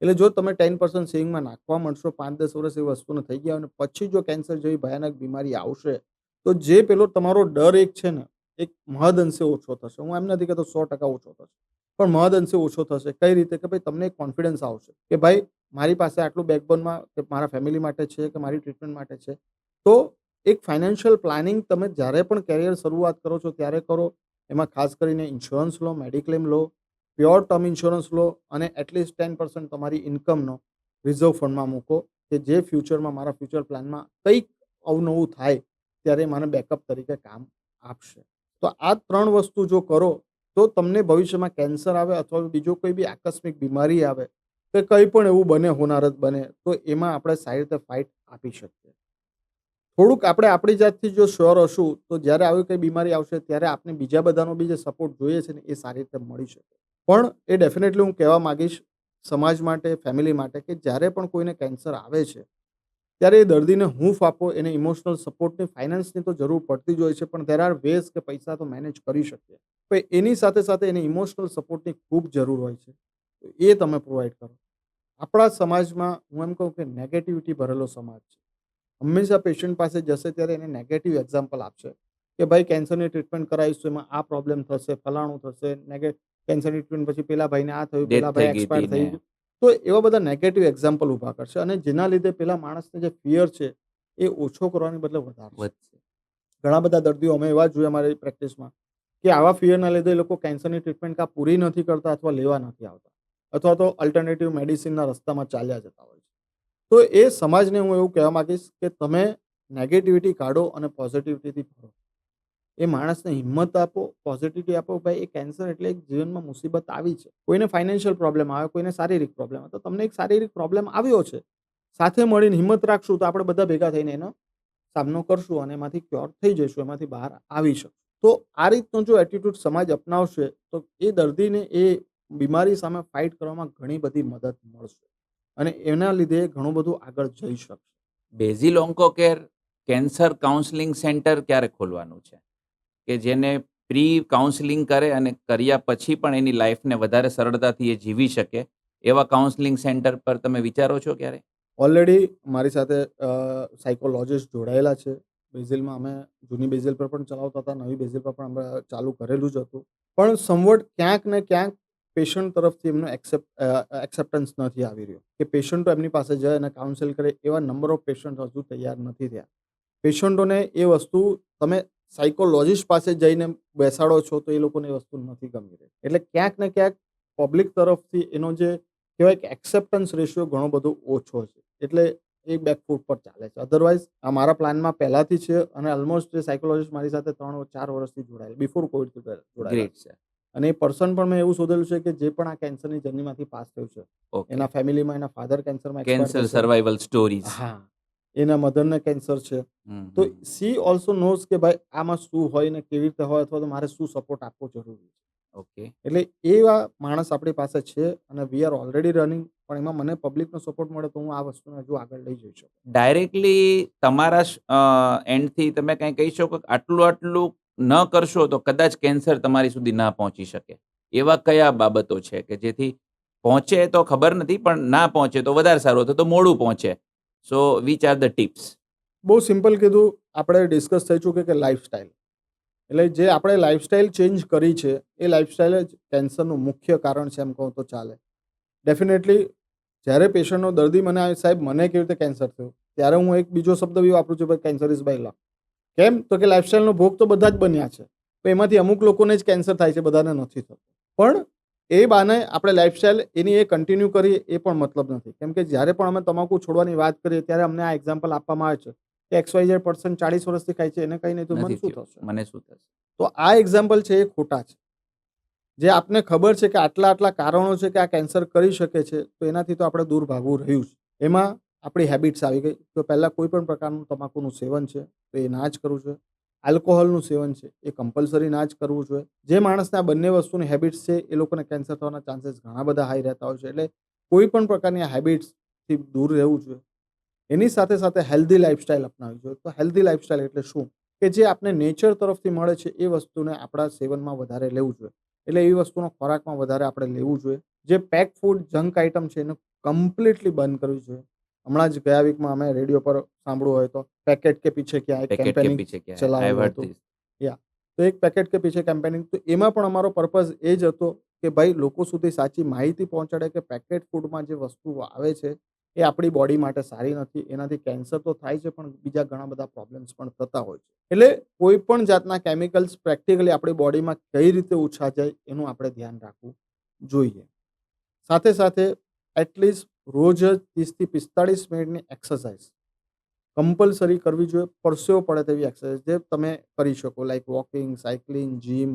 એટલે જો તમે 10% સેવિંગમાં નાખવા માંડશો, 5-10 વર્ષ એ વસ્તુને થઈ ગયા અને પછી જો કેન્સર જેવી ભયાનક બીમારી આવશે, તો જે પેલો તમારો ડર એક છે ને, એક મહદઅંશે ઓછો થશે. હું એમ નથી કહેતો 100% ઓછો થશે, પણ મહદઅંશે ઓછો થશે. કઈ રીતે? કે ભાઈ તમને એક કોન્ફિડન્સ આવશે કે ભાઈ મારી પાસે આટલું બેકબોનમાં કે મારા ફેમિલી માટે છે કે મારી ટ્રીટમેન્ટ માટે છે. તો એક ફાઇનાન્શિયલ પ્લાનિંગ તમે જ્યારે પણ કેરિયર શરૂઆત કરો છો ત્યારે કરો. એમાં ખાસ કરીને ઇન્સ્યોરન્સ લો, મેડિક્લેમ લો, પ્યોર ટર્મ ઇન્સ્યોરન્સ લો અને એટલીસ્ટ 10% તમારી ઇન્કમનો રિઝર્વ ફંડમાં મૂકો કે જે ફ્યુચરમાં મારા ફ્યુચર પ્લાનમાં કંઈક અવનવું થાય ત્યારે મને બેકઅપ તરીકે કામ આપશે. તો આ 3 વસ્તુ જો કરો તો તમને ભવિષ્યમાં કેન્સર આવે અથવા બીજો કોઈ બી આકસ્મિક બીમારી આવે કે કંઈ પણ એવું બને, હોનારત બને, તો એમાં આપણે સારી રીતે ફાઇટ આપી શકીએ. થોડુંક આપણે આપણી જાતથી જો શ્યોર હશું તો જ્યારે આવી કંઈ બીમારી આવશે ત્યારે આપણે બીજા બધાનો બી જે સપોર્ટ જોઈએ છે ને એ સારી રીતે મળી શકે. પણ એ ડેફિનેટલી હું કહેવા માગીશ સમાજ માટે, ફેમિલી માટે કે જ્યારે પણ કોઈને કેન્સર આવે છે ત્યારે એ દર્દીને હૂંફ આપો, એને ઇમોશનલ સપોર્ટની, ફાઇનાન્સની તો જરૂર પડતી જ હોય છે, પણ ધેર આર વેઝ કે પૈસા તો મેનેજ કરી શકીએ. પણ એની સાથે સાથે એને ઇમોશનલ સપોર્ટની ખૂબ જરૂર હોય છે. તો એ તમે પ્રોવાઈડ કરો. આપણા સમાજમાં હું એમ કહું કે નેગેટિવિટી ભરેલો સમાજ છે. હંમેશા પેશન્ટ પાસે જશે ત્યારે એને નેગેટિવ એક્ઝામ્પલ આપશે કે ભાઈ કેન્સરની ટ્રીટમેન્ટ કરાવીશું એમાં આ પ્રોબ્લેમ થશે, ફલાણું થશે, કેન્સરની ટ્રીટમેન્ટ પછી પેલા ભાઈને આ થયું, ડેથ પેલા થઈ ભાઈ ગઈ એક્સપાયર હતી થઈ ને. ગયું. તો એવા બધા નેગેટિવ એક્ઝામ્પલ ઊભા કરશે અને જેના લીધે પેલા માણસને જે ફિયર છે એ ઓછો કરવાની બદલે વધારશે. વધશે. ઘણા બધા દર્દીઓ અમે એવા જોયા મારી પ્રેક્ટિસમાં કે આવા ફિયરના લીધે એ લોકો કેન્સરની ટ્રીટમેન્ટ કાં પૂરી નથી કરતા અથવા લેવા નથી આવતા અથવા તો અલ્ટરનેટિવ મેડિસિનના રસ્તામાં ચાલ્યા જતા હોય છે. તો એ સમાજને હું એવું કહેવા માંગીશ કે તમે નેગેટિવિટી કાઢો અને પોઝિટિવિટીથી ભરો. એ માણસને હિંમત આપો, પોઝિટિવિટી આપો. ભાઈ એ કેન્સર એટલે એક જીવનમાં મુસીબત આવી છે. કોઈને ફાઇનાન્શિયલ પ્રોબ્લેમ આવે, કોઈને શારીરિક પ્રોબ્લેમ આવે. તો તમને એક શારીરિક પ્રોબ્લેમ આવ્યો છે. સાથે મળીને હિંમત રાખશું તો આપણે બધા ભેગા થઈને એનો સામનો કરશું અને એમાંથી ક્યોર થઈ જઈશું, એમાંથી બહાર આવી શકશું. તો આ રીતનો જો એટીટ્યુડ સમાજ અપનાવશે તો એ દર્દીને એ બીમારી સામે ફાઇટ કરવામાં ઘણી બધી મદદ મળશે અને એના લીધે ઘણું બધું આગળ જઈ શકશે. બેઝિલ ઓન્કોકેર કેન્સર કાઉન્સેલિંગ સેન્ટર ક્યારે ખોલવાનું છે કે જેને પ્રી કાઉન્સેલિંગ કરે અને કર્યા પછી પણ એની લાઈફને વધારે સરળતાથી એ જીવી શકે એવા કાઉન્સેલિંગ સેન્ટર પર તમે વિચારો છો ક્યારે? ઓલરેડી મારી સાથે સાયકોલોજિસ્ટ જોડાયેલા છે. બેઝિલમાં અમે જૂની બેઝિલ પર પણ ચલાવતા હતા, નવી બેઝિલ પર પણ અમે ચાલુ કરેલું જ હતું. પણ સમવટ ક્યાંક ને ક્યાંક પેશન્ટ તરફથી એમનો એક્સેપ્ટન્સ નથી આવી રહ્યો કે પેશન્ટો એમની પાસે જાય અને કાઉન્સેલ કરે એવા નંબર ઓફ પેશન્ટ હજુ તૈયાર નથી થયા. પેશન્ટોને એ વસ્તુ તમે સાયકોલોજિસ્ટ પાસે જઈને બેસાડો છો તો એ લોકોને એ વસ્તુ નથી ગમી રહી. એટલે ક્યાંક ને ક્યાંક પબ્લિક તરફથી એનો જે કહેવાય કે એક્સેપ્ટન્સ રેશિયો ઘણો બધો ઓછો છે. એટલે એ બેકફૂટ પર ચાલે છે. અધરવાઇઝ આ મારા પ્લાનમાં પહેલાથી છે અને ઓલમોસ્ટ જે સાયકોલોજિસ્ટ મારી સાથે 3-4 વર્ષથી જોડાયેલા, બિફોર કોવિડથી જોડાયેલા ગ્રેટ છે. છે. અને એ પર્સન પણ મેં એવું શોધેલું છે કે જે પણ આ કેન્સરની જર્નીમાંથી પાસ થયું છે. ઓકે. એના ફેમિલીમાં એના ફાધર કેન્સરમાં એક્સપાયર કેન્સર થશે. Survival stories. હા, એના મધરને કેન્સર છે. હમ, તો હમ. સી ઓલ્સો નોઝ કે ભાઈ આમાં શું હોય ને કેવી રીતે હોય અથવા તો મારે શું સપોર્ટ આપવો જરૂરી છે. ઓકે. એટલે એવા માણસ આપણી પાસે છે અને વી આર ઓલરેડી રનિંગ. પણ એમાં મને પબ્લિકનો સપોર્ટ મળે તો હું આ વસ્તુને હજુ આગળ લઈ જઈ શકું. ડાયરેક્ટલી તમારા એન્ડથી તમે કંઈ કહી શકો કે આટલું આટલું ન કરશો તો કદાચ કેન્સર તમારી સુધી ના પહોંચી શકે એવા કયા બાબતો છે કે જેથી પહોંચે તો ખબર નથી પણ ના પહોંચે તો વધારે સારું હતું તો મોડું પહોંચે? સો વિચ આર ધ ટિપ્સ? બહુ સિમ્પલ કીધું. આપણે ડિસ્કસ થઈ ચૂક્યું કે લાઈફસ્ટાઈલ. એટલે જે આપણે લાઈફસ્ટાઈલ ચેન્જ કરી છે એ લાઈફસ્ટાઈલ જ કેન્સરનું મુખ્ય કારણ છે એમ કહું તો ચાલે. ડેફિનેટલી જ્યારે પેશન્ટનો દર્દી મને આવે, સાહેબ મને કેવી રીતે કેન્સર થયું, ત્યારે હું એક બીજો શબ્દ બી વાપરું છું, ભાઈ કેન્સર ઇઝ બાય લક. કેમ? તો કે લાઈફસ્ટાઈલનો ભોગ તો બધા જ બન્યા છે. તો એમાંથી અમુક લોકોને જ કેન્સર થાય છે, બધાને નથી થતું. પણ એ બાને આપણે લાઈફસ્ટાઈલ એની એ કન્ટિન્યુ કરીએ એ પણ મતલબ નથી. કેમ કે જ્યારે પણ અમે તમાકુ છોડવાની વાત કરીએ ત્યારે અમને આ એક્ઝામ્પલ આપવામાં આવે છે કે XYZ પર્સન 40 વર્ષથી ખાય છે એને કંઈ નહીં તો મને નથી શું થયું, થશે? મને શું થશે? તો આ એક્ઝામ્પલ છે એ ખોટા છે. જે આપને ખબર છે કે આટલા કારણો છે કે આ કેન્સર કરી શકે છે, તો એનાથી તો આપણે દૂર ભાગવું રહ્યું છે. એમાં આપણી હેબિટ્સ આવી ગઈ. તો પહેલાં કોઈ પણ પ્રકારનું તમાકુનું સેવન છે તો એ ના જ કરવું જોઈએ. આલ્કોહોલનું સેવન છે એ કમ્પલસરી ના જ કરવું જોઈએ. જે માણસને આ બંને વસ્તુની હેબિટ્સ છે એ લોકોને કેન્સર થવાના ચાન્સીસ ઘણા બધા હાઈ રહેતા હોય છે. એટલે કોઈ પણ પ્રકારની આ હેબિટ્સથી દૂર રહેવું જોઈએ. એની સાથે સાથે હેલ્ધી લાઈફસ્ટાઈલ અપનાવવી જોઈએ. તો હેલ્ધી લાઈફસ્ટાઈલ એટલે શું? કે જે આપને નેચર તરફથી મળે છે એ વસ્તુને આપણા સેવનમાં વધારે લેવું જોઈએ. એટલે એવી વસ્તુનો ખોરાકમાં વધારે આપણે લેવું જોઈએ. જે પેક ફૂડ, જંક આઇટમ છે એને કમ્પ્લીટલી બંધ કરવી જોઈએ. હમણાં જ ગયા વીકમાં અમે રેડિયો પર સાંભળ્યું હોય તો પેકેટ કે પીછે ક્યાં એક પેકેટ કે કેમ્પેનિંગ પીછે ક્યાં હૈ? આઈ હેવ ચલાવેલું હર્ડ હતું. ધીસ. યા તો એક પેકેટ કે પીછે કેમ્પેનિંગ, તો એમાં પણ અમારો પર્પઝ એ જ હતો કે ભાઈ લોકો સુધી સાચી માહિતી પહોંચાડે કે પેકેટ ફૂડમાં જે વસ્તુઓ આવે છે એ આપણી બોડી માટે સારી નથી. એનાથી કેન્સર તો થાય છે પણ બીજા ઘણા બધા પ્રોબ્લેમ્સ પણ થતા હોય છે. એટલે કોઈ પણ જાતના કેમિકલ્સ પ્રેક્ટિકલી આપણી બોડીમાં કઈ રીતે ઓછા જાય એનું આપણે ધ્યાન રાખવું જોઈએ. સાથે સાથે એટલીસ્ટ રોજ 30 થી 45 મિનિટની એક્સરસાઇઝ કમ્પલસરી કરવી જોઈએ. પરસેવો પડે તેવી એક્સરસાઇઝ જે તમે કરી શકો, like walking, cycling, gym,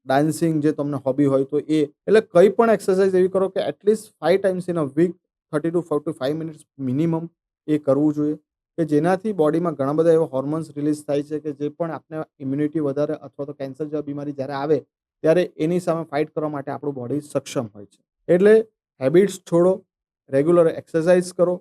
dancing, જે તમને હોબી હોય તો એ. એટલે કંઈ પણ એક્સરસાઇઝ એવી કરો કે at least 5 times in a week 30 to 45 minutes minimum એ કરવું જોઈએ. કે જેનાથી બોડીમાં ઘણા બધા એવા હોર્મોન્સ રિલીઝ થાય છે કે જે પણ આપને ઇમ્યુનિટી વધારે અથવા તો કેન્સર જેવા બીમારી જ્યારે આવે ત્યારે એની સામે ફાઇટ કરવા માટે આપણું બોડી સક્ષમ હોય છે. એટલે હેબિટ્સ છોડો, રેગ્યુલર એક્સરસાઇઝ કરો,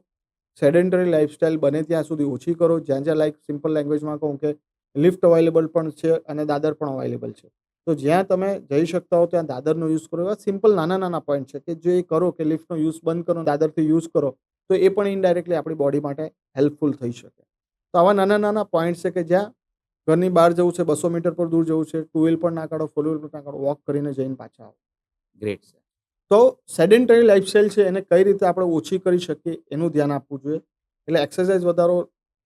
સેડેન્ટરી લાઈફસ્ટાઈલ બને ત્યાં સુધી ઓછી કરો. જ્યાં જ્યાં લાઈક સિમ્પલ લેંગ્વેજમાં કહું કે લિફ્ટ અવેલેબલ પણ છે અને દાદર પણ અવેલેબલ છે. તો જ્યાં તમે જઈ શકતા હો ત્યાં દાદરનો યુઝ કરો. એવા સિમ્પલ નાના પોઈન્ટ છે કે જે કરો કે લિફ્ટનો યુઝ બંધ કરો, દાદરથી યુઝ કરો તો એ પણ ઇનડાયરેક્ટલી આપણી બોડી માટે હેલ્પફુલ થઈ શકે. તો આવા નાના પોઈન્ટ છે કે જ્યાં ઘરની બહાર જવું છે, 200 મીટર પર દૂર જવું છે, ટુ વ્હીલ પણ ના કાઢો, ફોર વ્હીલ પણ ના કાઢો, વોક કરીને જઈને પાછા આવો. Great sir. તો સેડેન્ટરી લાઈફસ્ટાઈલ છે એને કઈ રીતે આપણે ઓછી કરી શકીએ એનું ધ્યાન આપવું જોઈએ. એટલે એક્સરસાઇઝ વધારો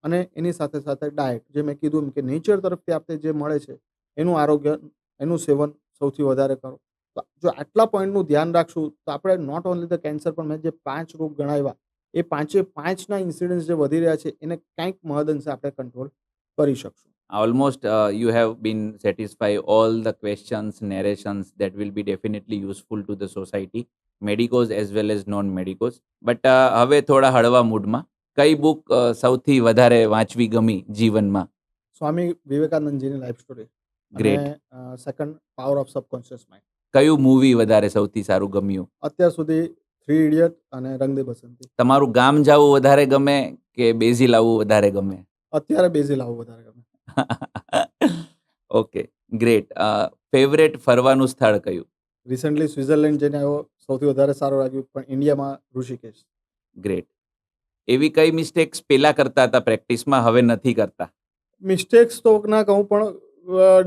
અને એની સાથે સાથે ડાયટ, જે મેં કીધું કે નેચર તરફથી આપણે જે મળે છે એનું આરોગ્ય, એનું સેવન સૌથી વધારે કરો. તો જો આટલા પોઈન્ટનું ધ્યાન રાખશું તો આપણે નોટ ઓનલી ધ કેન્સર, પણ મેં જે 5 રોગ ગણાવ્યા એ 5ના ઇન્સિડન્સ જે વધી રહ્યા છે એને કંઈક મહદઅંશે આપણે કંટ્રોલ કરી શકશું. Almost you have been satisfy all the questions, narrations that will be definitely useful to the society, medicos as well as non-medicos. But હવે થોડા હળવા મૂડમાં કઈ બુક સૌથી વધારે વાંચવી ગમી જીવનમાં? સ્વામી વિવેકાનંદજીની લાઈફ સ્ટોરી અને great. Second power of subconscious mind. કયું મૂવી વધારે સૌથી સારું ગમ્યું? અત્યાર સુધી 3 ઇડિયટ અને રંગ દે બસંતી. તમારું ગામ જવું વધારે ગમે કે બેઝી લાવવું વધારે ગમે? અત્યારે બેઝિલ આવું વધારે ગમે. Okay, great. ફેવરેટ ફરવાનું સ્થળ કયું? રિસન્ટલી સ્વિટ્ઝરલેન્ડ જઈને આવ્યો, સૌથી વધારે સારું લાગ્યું. પણ ઇન્ડિયામાં ઋષિકેશ. ગ્રેટ. એવી કઈ મિસ્ટેક્સ પેલા કરતા હતા પ્રેક્ટિસમાં, હવે નથી કરતા? મિસ્ટેક્સ તો ના કહું, પણ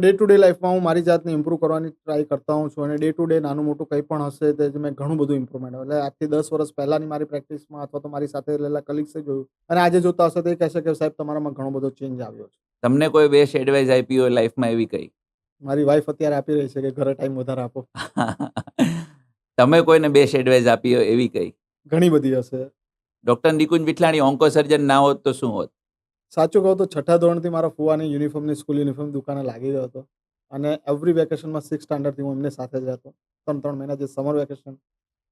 ડે ટુ ડે લાઈફમાં હું મારી જાતને ઇમ્પ્રૂવ કરવાની ટ્રાય કરતા હોઉં છું. અને ડે ટુ ડે નાનું મોટું કંઈ પણ હશે તે જ મેં ઘણું બધું ઇમ્પ્રુવમેન્ટ, એટલે આજથી 10 વર્ષ પહેલાંની મારી પ્રેક્ટિસમાં અથવા તો મારી સાથે રહેલા કલીગ્સે જોયું અને આજે જોતા હશે તો એ કહેશે કે સાહેબ તમારામાં ઘણો બધો ચેન્જ આવ્યો છે. તમને કોઈ બેસ્ટ એડવાઇસ આપી હોય લાઈફમાં એવી કઈ? મારી વાઈફ અત્યારે આપી રહી છે કે ઘરે ટાઈમ વધારે આપો. તમે કોઈને બેસ્ટ એડવાઇસ આપી હોય એવી કઈ? ઘણી બધી હશે. ડોક્ટર નિકુંજ વિઠલાણી ઓન્કો સર્જન ના હોત તો શું હોત? સાચું કહું તો 6ઠા ધોરણથી મારા ફુવાની યુનિફોર્મની સ્કૂલ યુનિફોર્મ દુકાને લાગી ગયો હતો અને એવરી વેકેશનમાં 6 સ્ટાન્ડર્ડથી હું એમને સાથે જ રહેતો. 3 મહિના જે સમર વેકેશન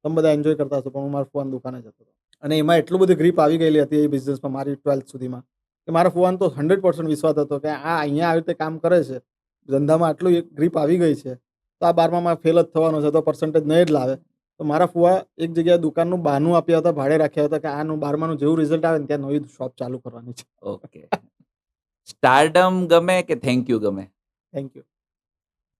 તમે બધા એન્જોય કરતા હશો, પણ હું મારા ફુવાની દુકાને જતો હતો. અને એમાં એટલું બધી ગ્રીપ આવી ગયેલી હતી એ બિઝનેસમાં મારી 12th સુધીમાં કે મારા ફુવાને તો 100% વિશ્વાસ હતો કે આ અહીંયા આવી રીતે કામ કરે છે, ધંધામાં આટલું એક ગ્રીપ આવી ગઈ છે તો આ 12માં ફેલ જ થવાનો છે, તો પર્સન્ટેજ નહીં જ લાવે. તો મારા ફુવા એક જગ્યાએ દુકાનનું બહાનું આપ્યા હતા, ભાડે રાખ્યા હતા કે આનું 12માનું જેવું રિઝલ્ટ આવે ને ત્યાં નવી શોપ ચાલુ કરવાની છે. ઓકે. સ્ટારડમ ગમે કે થેન્ક યુ ગમે? Thank you.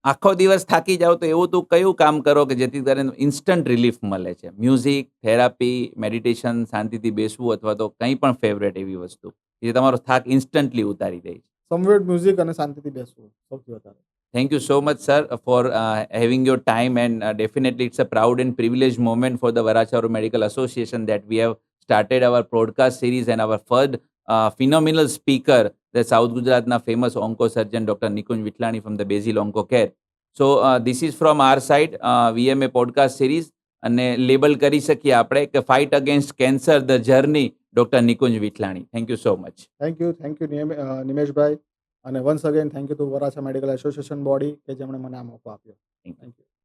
આખો દિવસ થાકી જાવ તો એવું તું કયું કામ કરો કે જેથી કરીને ઇન્સ્ટન્ટ રિલીફ મળે છે? મ્યુઝિક, થેરાપી, મેડિટેશન, શાંતિથી બેસવું, અથવા તો કંઈ પણ ફેવરેટ એવી વસ્તુ જે તમારો થાક ઇન્સ્ટન્ટલી ઉતારી દે છે? સમવેટ મ્યુઝિક અને શાંતિથી બેસવું સૌથી વધારે. Thank you so much, sir, for having your time, and definitely it's a proud and privileged moment for the Varacharo Medical Association that we have started our broadcast series, and our first phenomenal speaker, the South Gujaratna famous onco surgeon Dr. Nikunj Vitlani from the Basil Onco Care. So this is from our side VMA podcast series, અને લેબલ કરી શકીએ આપણે કે fight against cancer the journey doctor Nikunj Vithlani. Thank you so much. Thank you નિમેશભાઈ, અને once again thank you to Varachha medical association body કે જેમણે મને આ મોકો આપ્યો. Thank you. Thank you.